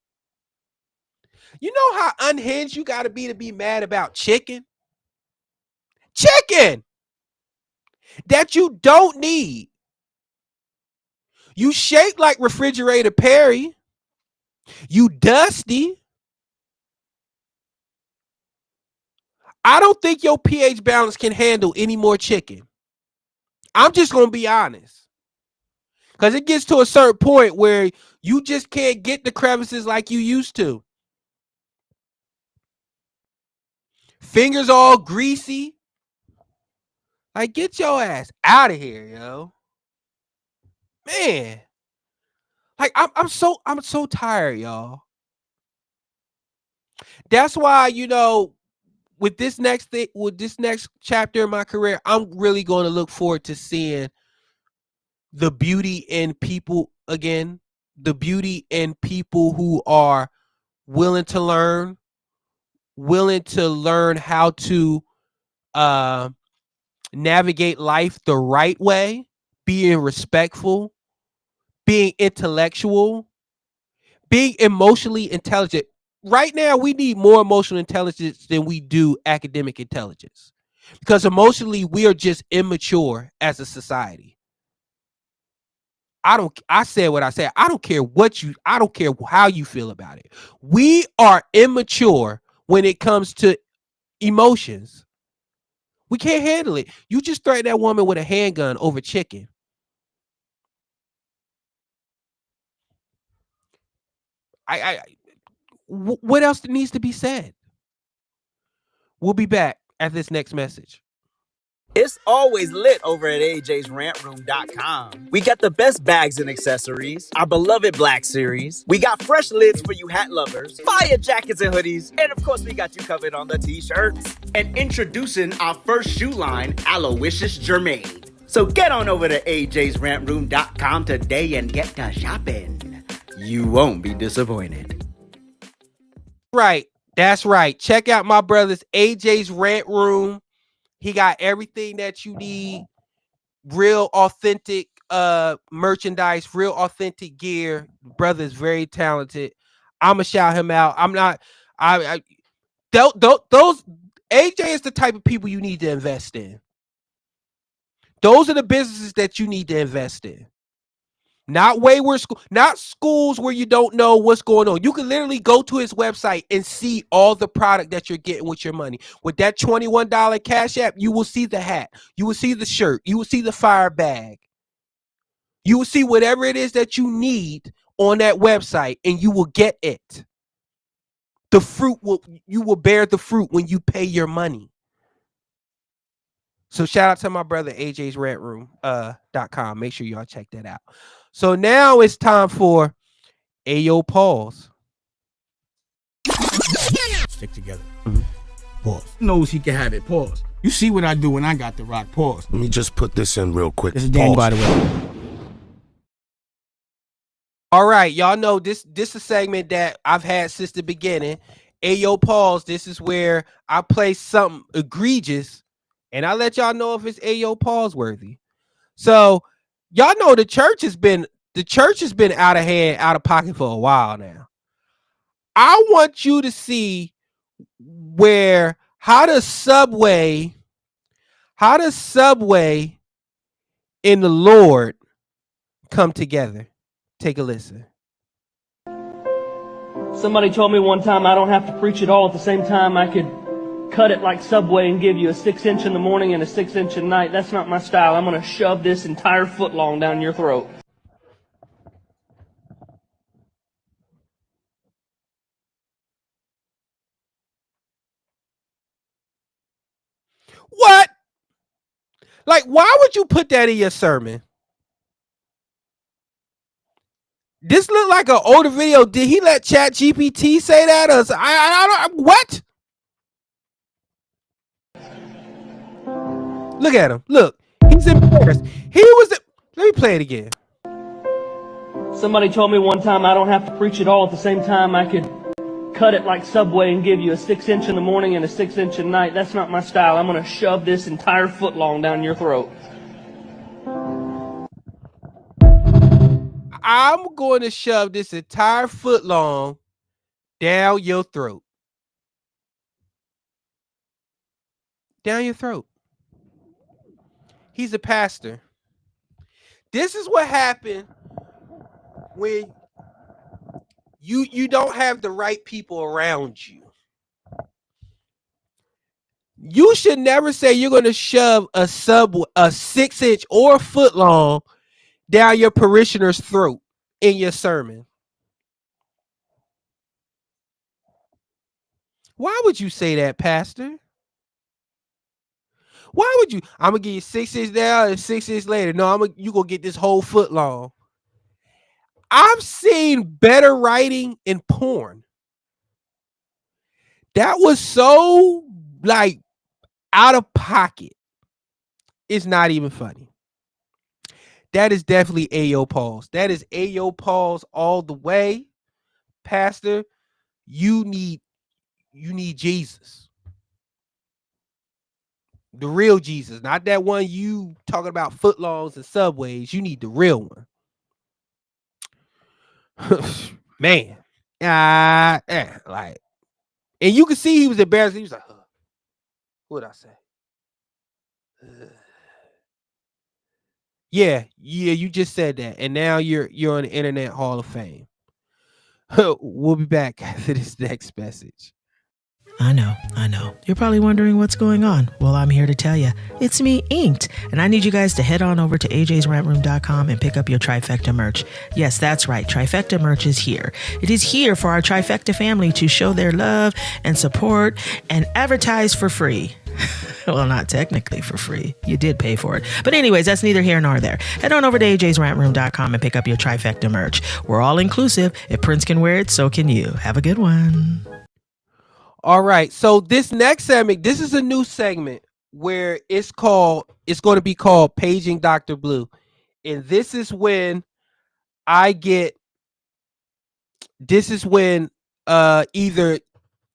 You know how unhinged you got to be mad about chicken? Chicken that you don't need. You shaped like refrigerator Perry. You dusty. I don't think your pH balance can handle any more chicken. I'm just going to be honest. Because it gets to a certain point where You just can't get the crevices like you used to. Fingers all greasy. Like, get your ass out of here, yo. Man. Like, I'm so tired, y'all. That's why, with this next chapter in my career, I'm really going to look forward to seeing the beauty in people again, the beauty in people who are willing to learn how to uh, navigate life the right way, being respectful, being intellectual, being emotionally intelligent. Right now, we need more emotional intelligence than we do academic intelligence, because emotionally we are just immature as a society. I said what I said. I don't care how you feel about it. We are immature when it comes to emotions. We can't handle it. You just threaten that woman with a handgun over chicken. What else needs to be said? We'll be back at this next message. It's always lit over at ajsrantroom.com. We got the best bags and accessories, our beloved Black Series. We got fresh lids for you hat lovers, fire jackets and hoodies, and of course we got you covered on the t-shirts. And introducing our first shoe line, Aloysius Germain. So get on over to ajsrantroom.com today and get to shopping. You won't be disappointed. Right. That's right. Check out my brother's AJ's Rant Room. He got everything that you need. Real authentic merchandise, real authentic gear. Brother is very talented. I'ma shout him out. I'm not I those AJ is the type of people you need to invest in. Those are the businesses that you need to invest in. Not wayward school, not schools where you don't know what's going on. You can literally go to his website and see all the product that you're getting with your money. With that $21 Cash App, you will see the hat, you will see the shirt, you will see the fire bag. You will see whatever it is that you need on that website, and you will get it. You will bear the fruit when you pay your money. So shout out to my brother AJ's Rant Room .com. Make sure y'all check that out. So now it's time for Ayo Pause. Stick together. Pause. Knows he can have it. Pause. You see what I do when I got the rock. Pause. Let me just put this in real quick. This is Danny, by the way. All right, y'all know this is a segment that I've had since the beginning. Ayo Pause. This is where I play something egregious and I let y'all know if it's Ayo Pause worthy. So y'all know the church has been out of hand, out of pocket for a while now. I want you to see how does Subway and the Lord come together. Take a listen. Somebody told me one time I don't have to preach it all at the same time. I could cut it like Subway and give you a 6-inch in the morning and a 6-inch at night. That's not my style. I'm going to shove this entire foot long down your throat. What? Like, why would you put that in your sermon? This looked like an older video. Did he let ChatGPT say that? Or I don't. What? Look at him. Look, he's embarrassed. Let me play it again. Somebody told me one time I don't have to preach it all at the same time. I could cut it like Subway and give you a 6-inch in the morning and a 6-inch at night. That's not my style. I'm going to shove this entire foot long down your throat. I'm going to shove this entire foot long down your throat. Down your throat. He's a pastor. This is what happened when you don't have the right people around you. You should never say you're going to shove a 6-inch or a foot long down your parishioner's throat in your sermon. Why would you say that, Pastor? Why would you? I'm gonna give you 6 inches now and 6 inches later. No, you gonna get this whole foot long. I've seen better writing in porn. That was so like out of pocket. It's not even funny. That is definitely Ayo Pauls. That is Ayo Pauls all the way. Pastor, you need Jesus. The real Jesus, not that one you talking about footlongs and subways. You need the real one. Man. Like, and you can see he was embarrassed. He was like, what did I say? Yeah, you just said that. And now you're on the Internet Hall of Fame. We'll be back after this next message. I know. You're probably wondering what's going on. Well, I'm here to tell you. It's me, Inked, and I need you guys to head on over to ajsrantroom.com and pick up your Trifecta merch. Yes, that's right. Trifecta merch is here. It is here for our Trifecta family to show their love and support and advertise for free. Well, not technically for free. You did pay for it. But anyways, that's neither here nor there. Head on over to ajsrantroom.com and pick up your Trifecta merch. We're all inclusive. If Prince can wear it, so can you. Have a good one. All right. So this next segment, this is a new segment where it's going to be called Paging Dr. Blue. And this is when either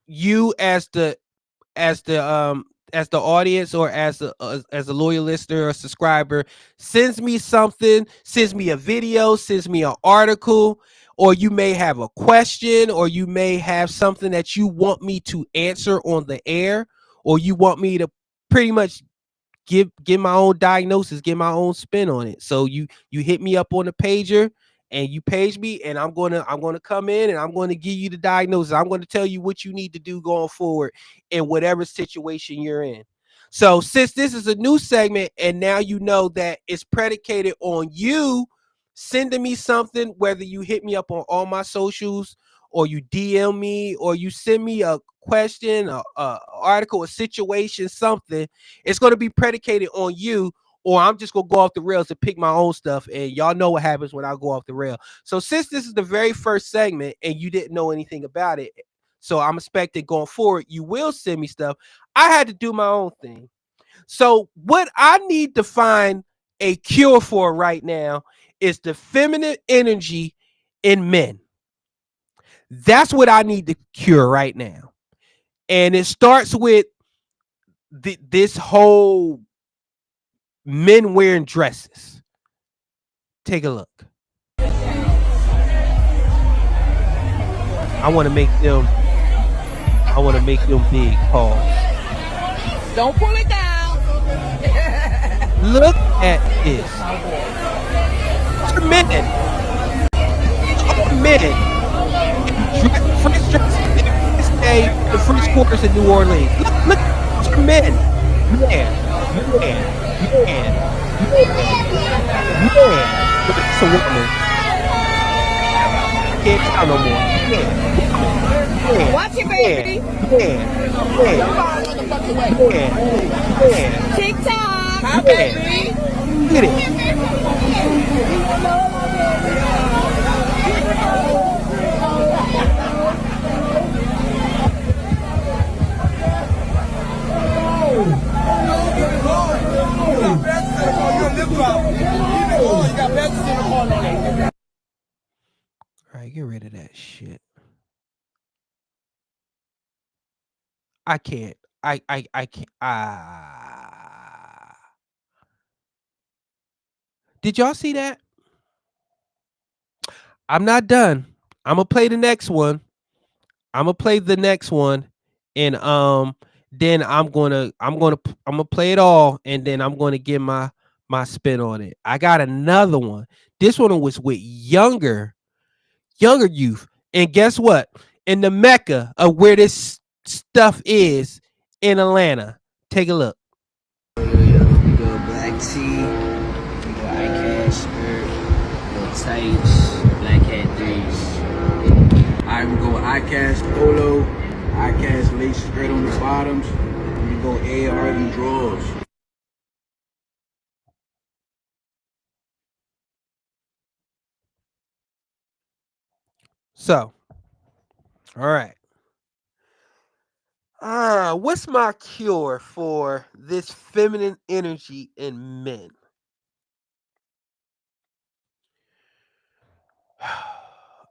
you as the audience or as a loyal listener or subscriber sends me something, sends me a video, sends me an article, or you may have a question, or you may have something that you want me to answer on the air, or you want me to pretty much give my own diagnosis, give my own spin on it. So you hit me up on the pager and you page me, and I'm gonna come in and I'm gonna give you the diagnosis. I'm gonna tell you what you need to do going forward in whatever situation you're in. So since this is a new segment, and now you know that it's predicated on you sending me something, whether you hit me up on all my socials, or you DM me, or you send me a question, a article, a situation, something, it's going to be predicated on you, or I'm just going to go off the rails and pick my own stuff. And y'all know what happens when I go off the rail. So since this is the very first segment and you didn't know anything about it, so I'm expecting going forward, you will send me stuff. I had to do my own thing. So what I need to find a cure for right now is the feminine energy in men. That's what I need to cure right now. And it starts with this whole men wearing dresses. Take a look. I want to make them big. Pause. Don't pull it down. Look at this. Men. French dresses this day, the French quarters in New Orleans. Look at men. Man. It's a woman. Can't tell no more. Man. Watch it, baby. Man. TikTok. Hi, baby. Get it. All right, get rid of that shit. I can't. I can't. Did y'all see that? I'm not done. I'm gonna play the next one. And then I'm gonna play it all, and then I'm gonna give my spin on it. I got another one. This one was with younger youth, and guess what? In the mecca of where this stuff is in Atlanta. Take a look. We go black tee, we go iCash skirt, we go tights, black hat threes. Alright, we go with iCash polo, I cast lace skirt on the bottoms. You go AR and drawers. So, all right. What's my cure for this feminine energy in men?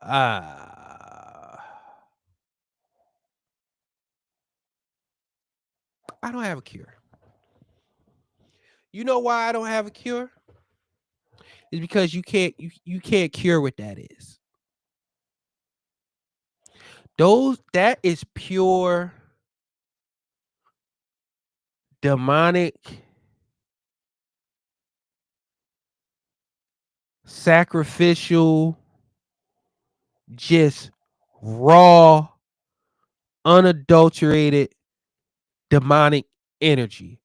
uh, I don't have a cure. You know why I don't have a cure? It's because you can't cure what that is. That is pure demonic sacrificial, just raw, unadulterated demonic energy.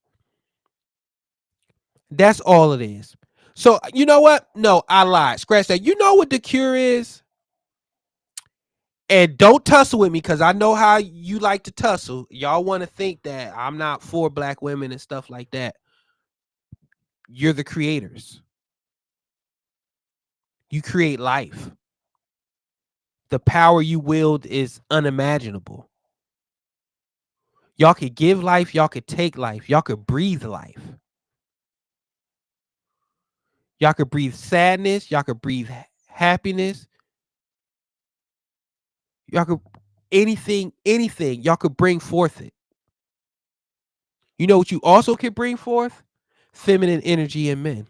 That's all it is. So you know what? No, I lied. Scratch that. You know what the cure is? And don't tussle with me because I know how you like to tussle. Y'all want to think that I'm not for black women and stuff like that. You're the creators. You create life. The power you wield is unimaginable. Y'all could give life, y'all could take life, y'all could breathe life. Y'all could breathe sadness, y'all could breathe happiness. Y'all could anything, y'all could bring forth it. You know what you also can bring forth? Feminine energy in men.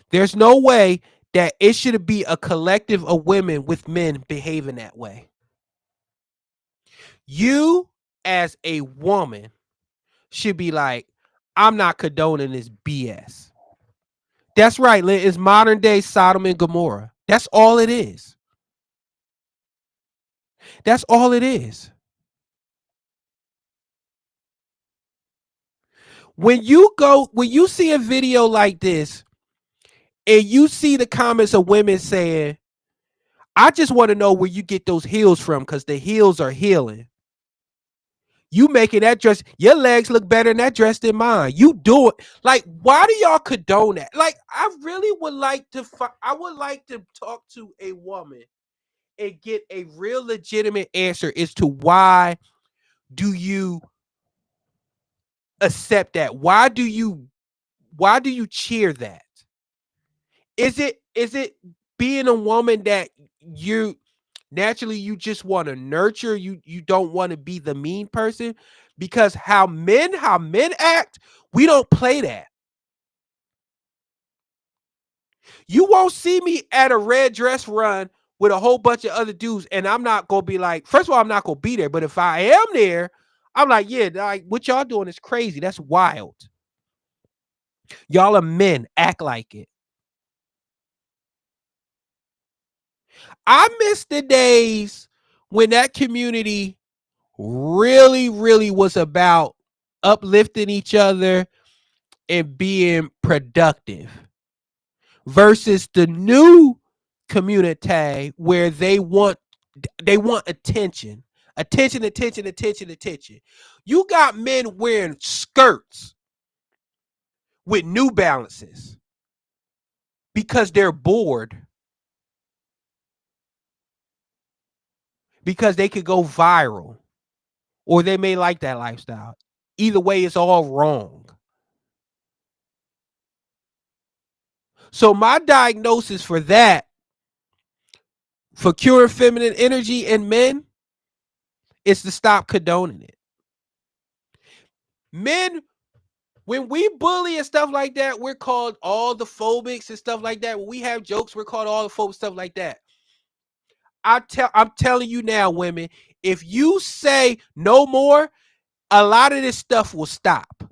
There's no way that it should be a collective of women with men behaving that way. You, as a woman, should be like, I'm not condoning this BS. That's right, Lynn. It's modern day Sodom and Gomorrah. That's all it is. That's all it is. When you see a video like this and you see the comments of women saying, I just want to know where you get those heels from because the heels are healing. You making that dress, your legs look better in that dress than mine. You do it. Like, why do y'all condone that? Like, I really would like to I would like to talk to a woman and get a real legitimate answer as to why do you accept that? Why do you cheer that? Is it being a woman that you naturally you just want to nurture, you don't want to be the mean person? Because how men act, we don't play that. You won't see me at a red dress run with a whole bunch of other dudes, and I'm not gonna be like, first of all, I'm not gonna be there. But if I am there, I'm like, yeah, like what y'all doing is crazy. That's wild. Y'all are men, act like it. I miss the days when that community really, really was about uplifting each other and being productive versus the new community where they want attention. Attention, attention, attention, attention. You got men wearing skirts with New Balances because they're bored, because they could go viral, or they may like that lifestyle. Either way, it's all wrong. So my diagnosis for that, for curing feminine energy in men, is to stop condoning it. Men, when we bully and stuff like that, we're called all the phobics and stuff like that. When we have jokes, we're called all the phobics, stuff like that. I'm telling you now, women, if you say no more, a lot of this stuff will stop.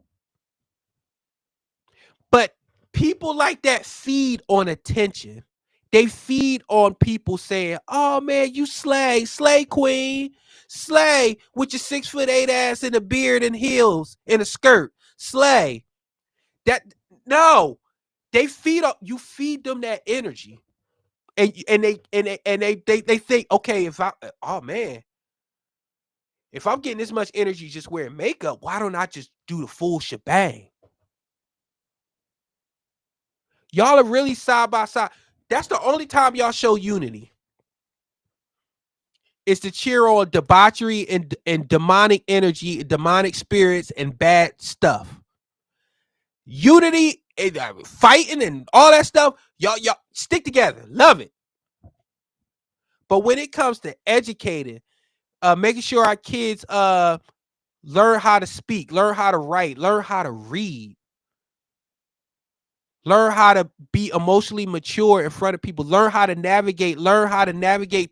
But people like that feed on attention. They feed on people saying, "Oh man, you slay queen, slay with your 6'8" ass and a beard and heels and a skirt, slay." That no, they feed up. You feed them that energy, and they think, okay, if I, oh man, If I'm getting this much energy just wearing makeup, why don't I just do the full shebang? Y'all are really side by side. That's the only time y'all show unity. It's to cheer on debauchery and demonic energy, demonic spirits, and bad stuff. Unity, fighting, and all that stuff. Y'all stick together. Love it. But when it comes to educating, making sure our kids learn how to speak, learn how to write, learn how to read, learn how to be emotionally mature in front of people, learn how to navigate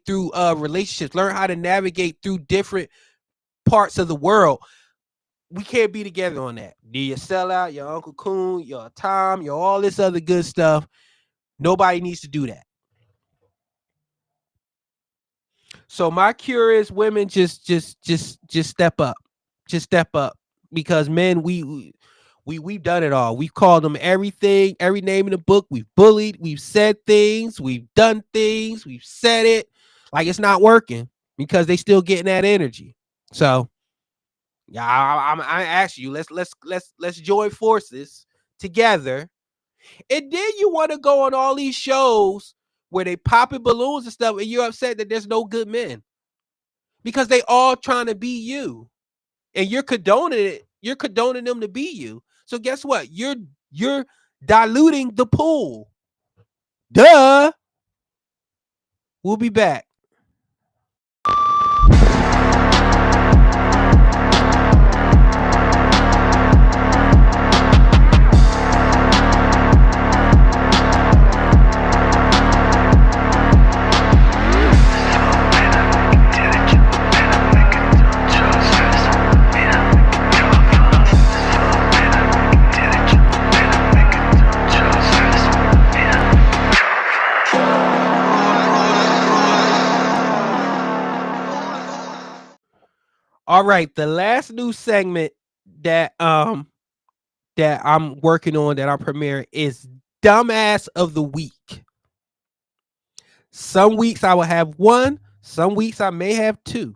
through relationships, learn how to navigate through different parts of the world. We can't be together on that. Your sellout, your Uncle Coon, your Tom, your all this other good stuff. Nobody needs to do that. So my cure is women just step up. Just step up. Because men, we've done it all. We've called them everything, every name in the book. We've bullied, we've said things, we've done things, we've said it like it's not working because they still getting that energy. So yeah, I ask you, let's join forces together. And then you want to go on all these shows where they popping balloons and stuff, and you're upset that there's no good men because they all trying to be you, and you're condoning it. You're condoning them to be you. So guess what? You're diluting the pool. Duh. We'll be back. All right, the last new segment that I'm working on, that I'm premiering, is Dumbass of the Week. Some weeks I will have one, some weeks I may have two.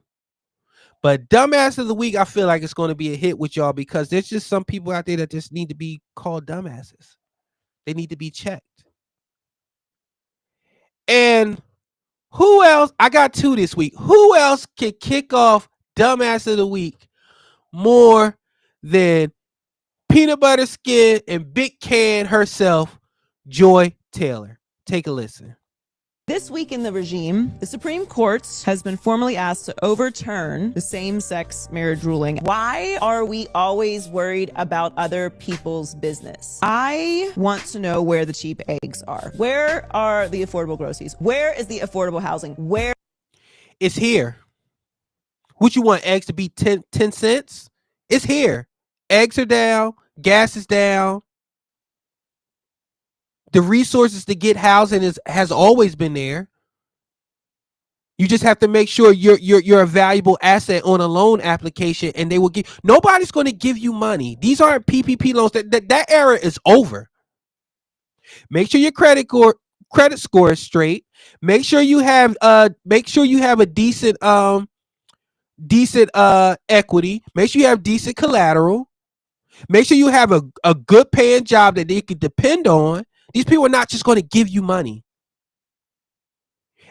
But Dumbass of the Week, I feel like it's going to be a hit with y'all because there's just some people out there that just need to be called dumbasses. They need to be checked. And who else? I got two this week. Who else can kick off Dumbass of the Week more than Peanut Butter Skin and Big Can herself, Joy Taylor? Take a listen. This week in the regime, the Supreme Court has been formally asked to overturn the same-sex marriage ruling. Why are we always worried about other people's business? I want to know where the cheap eggs are. Where are the affordable groceries? Where is the affordable housing? Where? It's here. Would you want eggs to be 10 cents? It's here. Eggs are down. Gas is down. The resources to get housing has always been there. You just have to make sure you're a valuable asset on a loan application, and they will give. Nobody's going to give you money. These aren't PPP loans. That era is over. Make sure your credit score is straight. Make sure you have a decent equity. Make sure you have decent collateral. Make sure you have a good paying job that they can depend on. These people are not just going to give you money.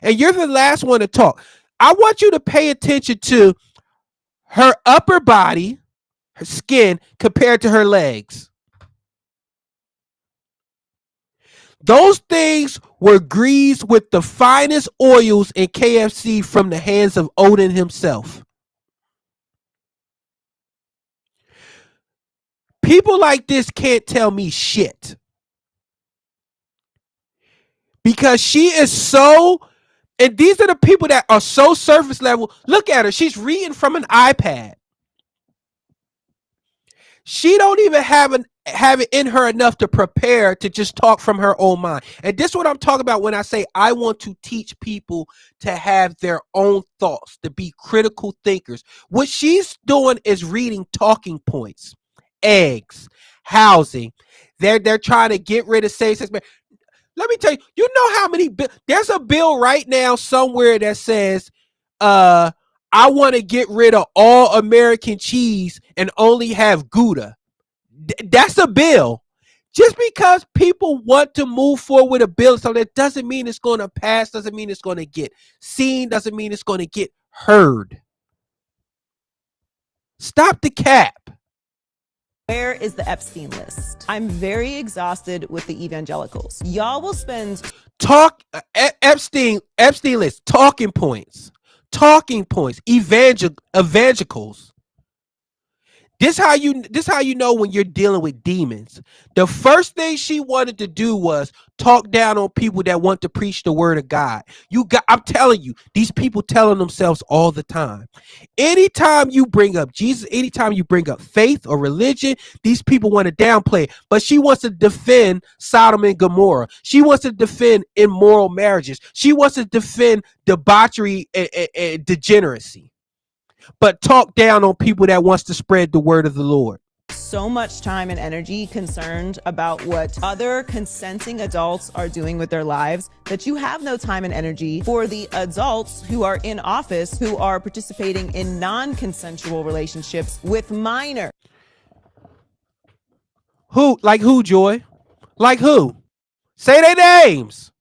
And you're the last one to talk. I want you to pay attention to her upper body, her skin, compared to her legs. Those things were greased with the finest oils in KFC from the hands of Odin himself. People like this can't tell me shit. Because she is so, and these are the people that are so surface level. Look at her. She's reading from an iPad. She don't even have it in her enough to prepare to just talk from her own mind. And this is what I'm talking about when I say I want to teach people to have their own thoughts, to be critical thinkers. What she's doing is reading talking points, eggs, housing. They're trying to get rid of same-sex marriage. Let me tell you, you know how many there's a bill right now somewhere that says I want to get rid of all American cheese and only have Gouda. That's a bill. Just because people want to move forward with a bill, so that doesn't mean it's going to pass, doesn't mean it's going to get seen, doesn't mean it's going to get heard. Stop the cap. Where is the Epstein list? I'm very exhausted with the evangelicals. Y'all will spend Epstein list, talking points, evangelicals. This how you know when you're dealing with demons. The first thing she wanted to do was talk down on people that want to preach the word of God. I'm telling you, these people telling themselves all the time. Anytime you bring up Jesus, anytime you bring up faith or religion, these people want to downplay it. But she wants to defend Sodom and Gomorrah. She wants to defend immoral marriages. She wants to defend debauchery and degeneracy, but talk down on people that wants to spread the word of the Lord. so much time and energy concerned about what other consenting adults are doing with their lives that you have no time and energy for the adults who are in office who are participating in non-consensual relationships with minors. Who? Like who, Joy? Like who? Say their names.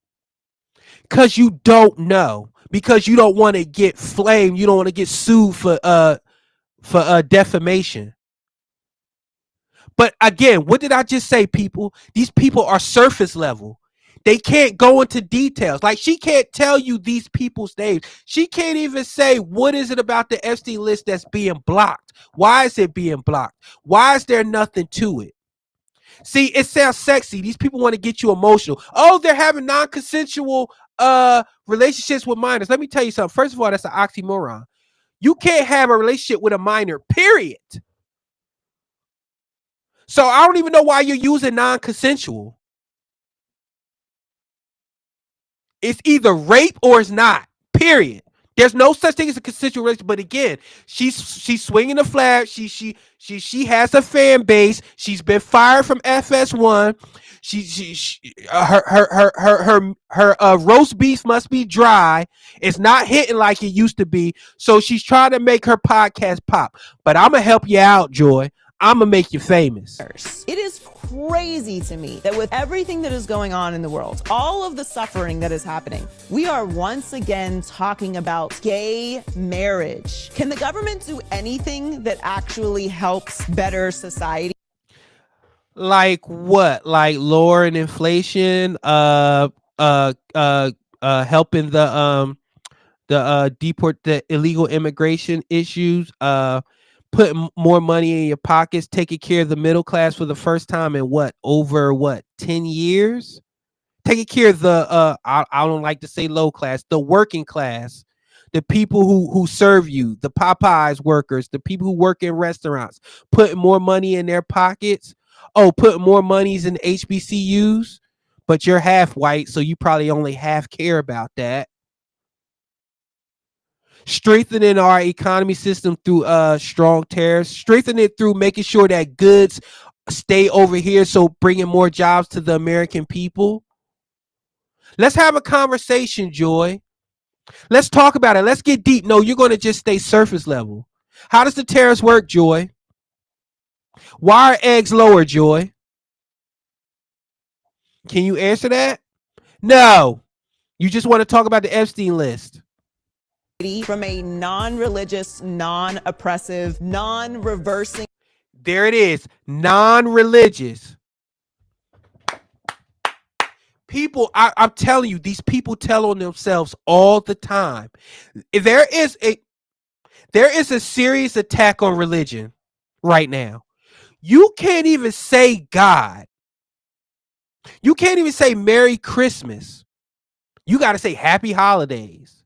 Because you don't know. Because you don't want to get flamed. You don't want to get sued for defamation. But again, what did I just say, people? These people are surface level. They can't go into details. Like, she can't tell you these people's names. She can't even say, what is it about the Epstein list that's being blocked? Why is it being blocked? Why is there nothing to it? See, it sounds sexy. These people want to get you emotional. Oh, they're having non-consensual relationships with minors. Let me tell you something. First of all, that's an oxymoron. You can't have a relationship with a minor, period. So I don't even know why you're using non-consensual. It's either rape or it's not, period. There's no such thing as a consensual relationship. But again, she's swinging the flag. She has a fan base. She's been fired from FS1. Her roast beef must be dry. It's not hitting like it used to be. So she's trying to make her podcast pop. But I'm gonna help you out, Joy. I'm gonna make you famous. It is crazy to me that with everything that is going on in the world, all of the suffering that is happening, we are once again talking about gay marriage. Can the government do anything that actually helps better society? Like what? Like lowering inflation, helping the illegal immigration issues, putting more money in your pockets, taking care of the middle class for the first time in over 10 years? Taking care of the I don't like to say low class, the working class, the people who serve you, the Popeyes workers, the people who work in restaurants, putting more money in their pockets. Oh, putting more monies in HBCUs, but you're half white, so you probably only half care about that. Strengthening our economy system through strong tariffs, strengthening it through making sure that goods stay over here, so bringing more jobs to the American people. Let's have a conversation, Joy. Let's talk about it. Let's get deep. No, you're going to just stay surface level. How does the tariffs work, Joy? Why are eggs lower, Joy? Can you answer that? No. You just want to talk about the Epstein list. From a non-religious, non-oppressive, non-reversing. There it is. Non-religious. People, I'm telling you, these people tell on themselves all the time. There is a serious attack on religion right now. You can't even say God. You can't even say Merry Christmas. You got to say Happy Holidays.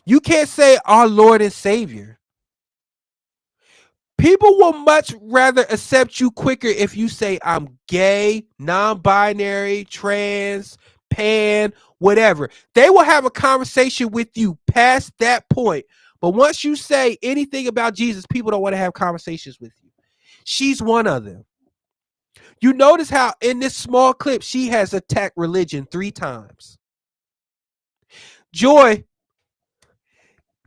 You can't say our Lord and Savior. People will much rather accept you quicker if you say I'm gay, non-binary, trans, pan, whatever. They will have a conversation with you past that point. But once you say anything about Jesus, people don't want to have conversations with you. She's one of them. You notice how in this small clip, she has attacked religion 3 times. Joy,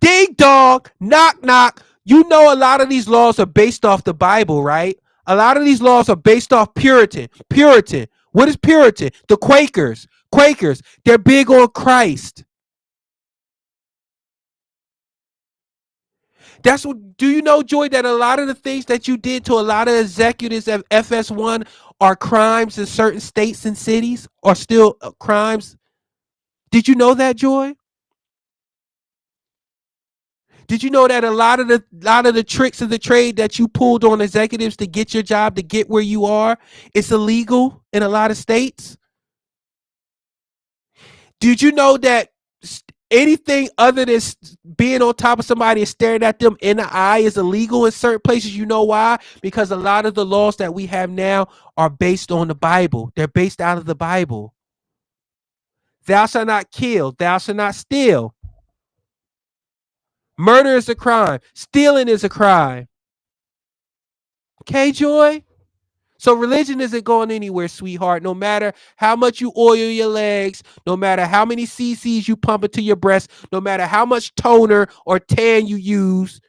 Ding dong, knock knock. You know a lot of these laws are based off the Bible, right? A lot of these laws are based off Puritan. Puritan. What is Puritan? The Quakers. Quakers. They're big on Christ. That's what. Do you know, Joy, that a lot of the things that you did to a lot of executives at FS1 are crimes in certain states and cities, are still crimes? Did you know that, Joy? Did you know that a lot of the tricks of the trade that you pulled on executives to get your job, to get where you are, it's illegal in a lot of states? Did you know that anything other than being on top of somebody and staring at them in the eye is illegal in certain places? You know why? Because a lot of the laws that we have now are based on the Bible. They're based out of the Bible. Thou shalt not kill. Thou shalt not steal. Murder is a crime. Stealing is a crime. Okay, Joy? So religion isn't going anywhere, sweetheart. No matter how much you oil your legs, no matter how many cc's you pump into your breast, no matter how much toner or tan you use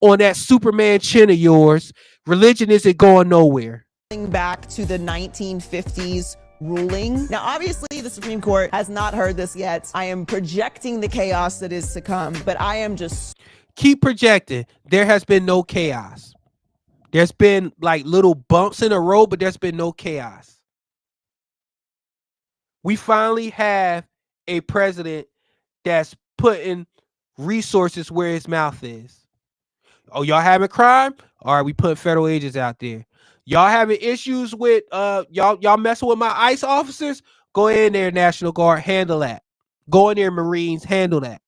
on that Superman chin of yours, religion isn't going nowhere. Back to the 1950s ruling. Now, obviously, the Supreme Court has not heard this yet. I am projecting the chaos that is to come, but I am just... Keep projecting. There has been no chaos. There's been like little bumps in the road, but there's been no chaos. We finally have a president that's putting resources where his mouth is. Oh, y'all having crime? All right, we put federal agents out there. Y'all having issues with y'all messing with my ICE officers? Go in there, National Guard, handle that. Go in there, Marines, handle that.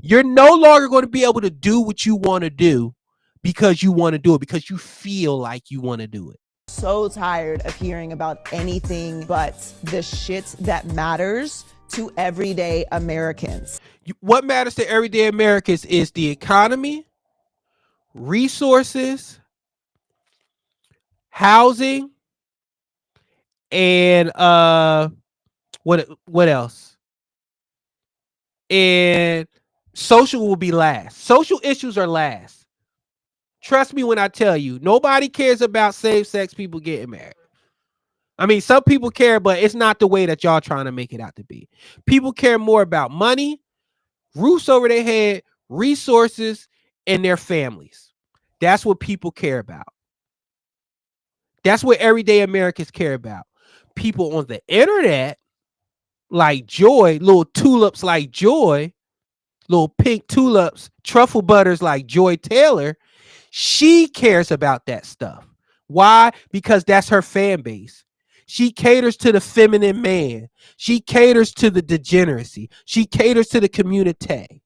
You're no longer going to be able to do what you want to do because you want to do it, because you feel like you want to do it. So tired of hearing about anything but the shit that matters to everyday Americans. What matters to everyday Americans is the economy, resources, housing, and what else? And social will be last. Social issues are last. Trust me when I tell you, nobody cares about same-sex people getting married. I mean, some people care, but it's not the way that y'all trying to make it out to be. People care more about money, roofs over their head, resources, and their families. That's what people care about. That's what everyday Americans care about. People on the internet, like Joy, little tulips like Joy, little pink tulips, truffle butters like Joy Taylor, she cares about that stuff. Why? Because that's her fan base. She caters to the feminine man. She caters to the degeneracy. She caters to the community.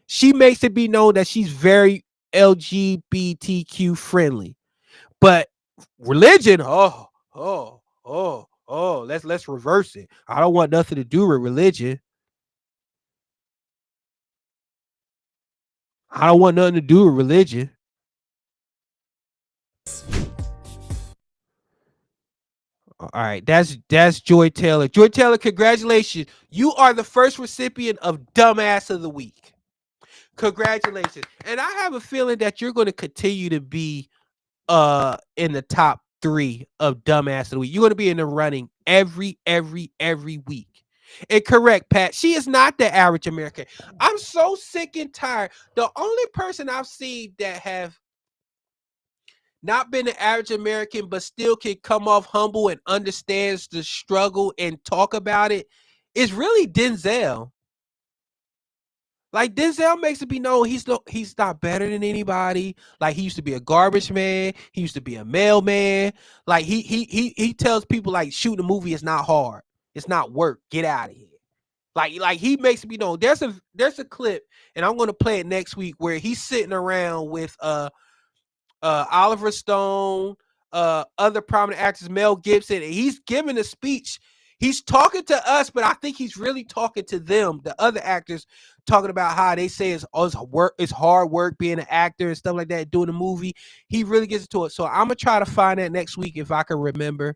She makes it be known that she's very LGBTQ friendly. But religion, let's reverse it. I don't want nothing to do with religion. I don't want nothing to do with religion. All right, that's Joy Taylor. Joy Taylor, congratulations. You are the first recipient of Dumbass of the Week. Congratulations. And I have a feeling that you're going to continue to be in the top 3 of Dumbass of the Week. You're going to be in the running every week. And correct, Pat, she is not the average American. I'm so sick and tired. The only person I've seen that have not been the average American, but still can come off humble and understands the struggle and talk about it is really Denzel. Like, Denzel makes it be known he's not better than anybody. Like, he used to be a garbage man. He used to be a mailman. Like, he tells people, like, shooting a movie is not hard. It's not work. Get out of here. Like he makes it be known. There's a clip, and I'm gonna play it next week, where he's sitting around with Oliver Stone, other prominent actors, Mel Gibson, and he's giving a speech. He's talking to us, but I think he's really talking to them, the other actors, talking about how they say it's hard work being an actor and stuff like that, doing a movie. He really gets into it. So I'm gonna try to find that next week if I can remember.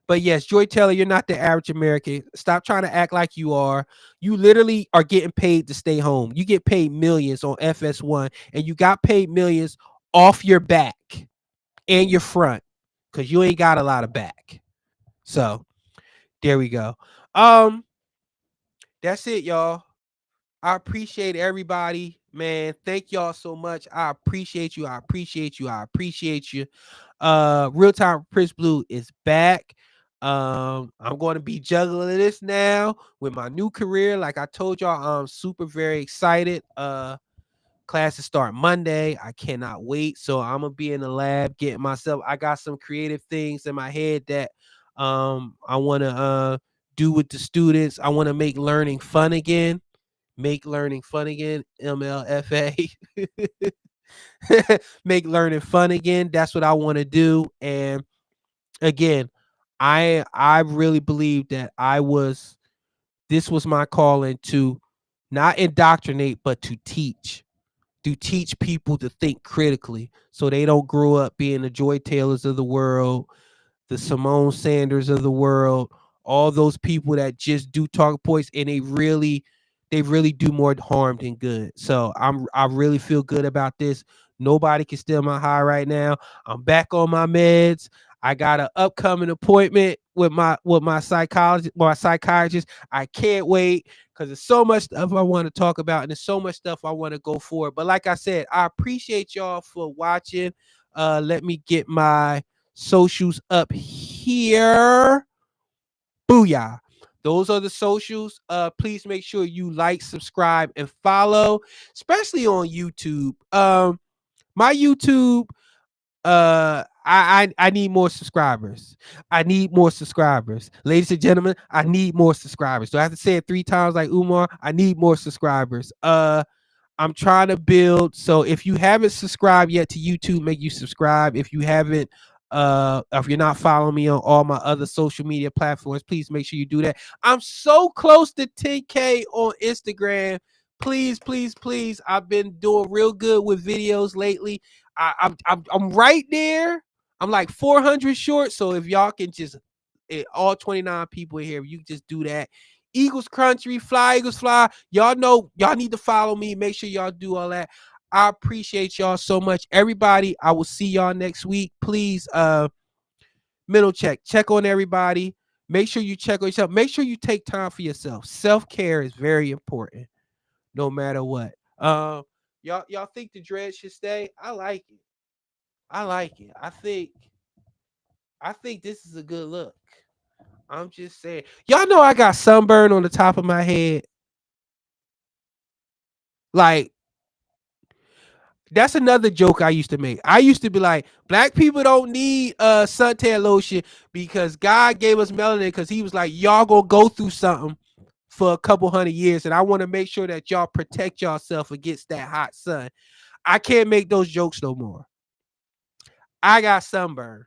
But yes, Joy Taylor, you're not the average American. Stop trying to act like you are. You literally are getting paid to stay home. You get paid millions on FS1, and you got paid millions off your back and your front because you ain't got a lot of back. So there we go. That's it, y'all. I appreciate everybody, man. Thank y'all so much. I appreciate you. I appreciate you. I appreciate you. Real Time Prince Blue is back. I'm going to be juggling this now with my new career. Like I told y'all, I'm super very excited. Classes start Monday. I cannot wait. So I'm gonna be in the lab getting myself. I got some creative things in my head that I want to do with the students. I want to make learning fun again. Make learning fun again. MLFA. Make learning fun again. That's what I want to do. And again, I really believe that this was my calling to not indoctrinate, but to teach people to think critically so they don't grow up being the Joy Taylors of the world, the Simone Sanders of the world, all those people that just do talk points and they really do more harm than good. So I really feel good about this. Nobody can steal my high right now. I'm back on my meds. I got an upcoming appointment with my psychiatrist. I can't wait because there's so much stuff I want to talk about and there's so much stuff I want to go for. But like I said, I appreciate y'all for watching. Let me get my socials up here. Booyah. Those are the socials. Please make sure you like, subscribe, and follow, especially on YouTube. My YouTube, I need more subscribers. I need more subscribers. Ladies and gentlemen, I need more subscribers. Do I have to say it 3 times like Umar? I need more subscribers. I'm trying to build. So if you haven't subscribed yet to YouTube, make you subscribe. If you haven't, if you're not following me on all my other social media platforms, please make sure you do that. I'm so close to 10K on Instagram. Please, please, please. I've been doing real good with videos lately. I'm right there. I'm like 400 short. So if y'all can just all 29 people in here, you just do that. Eagles country, fly Eagles fly. Y'all know y'all need to follow me. Make sure y'all do all that. I appreciate y'all so much. Everybody, I will see y'all next week. Please mental check on everybody. Make sure you check on yourself. Make sure you take time for yourself. Self-care is very important no matter what. Y'all think the dread should stay? I like it. I like it. I think this is a good look. I'm just saying. Y'all know I got sunburn on the top of my head. Like, that's another joke I used to make. I used to be like, black people don't need suntan lotion because God gave us melanin because he was like, y'all gonna go through something for a couple 100 years. And I want to make sure that y'all protect yourself against that hot sun. I can't make those jokes no more. I got sunburn.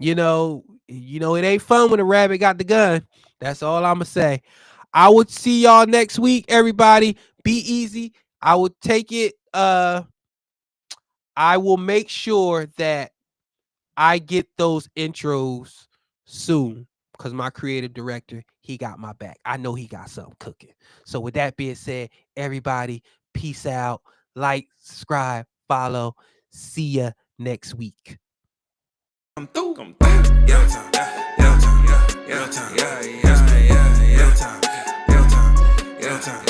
You know, it ain't fun when a rabbit got the gun. That's all I'm gonna say. I would see y'all next week, everybody. Be easy. I will take it. I will make sure that I get those intros soon because my creative director, he got my back. I know he got something cooking. So with that being said, everybody, peace out. Like, subscribe, follow. See ya next week. Come through. Real time, real time, real time, real time, real time, real time, real time,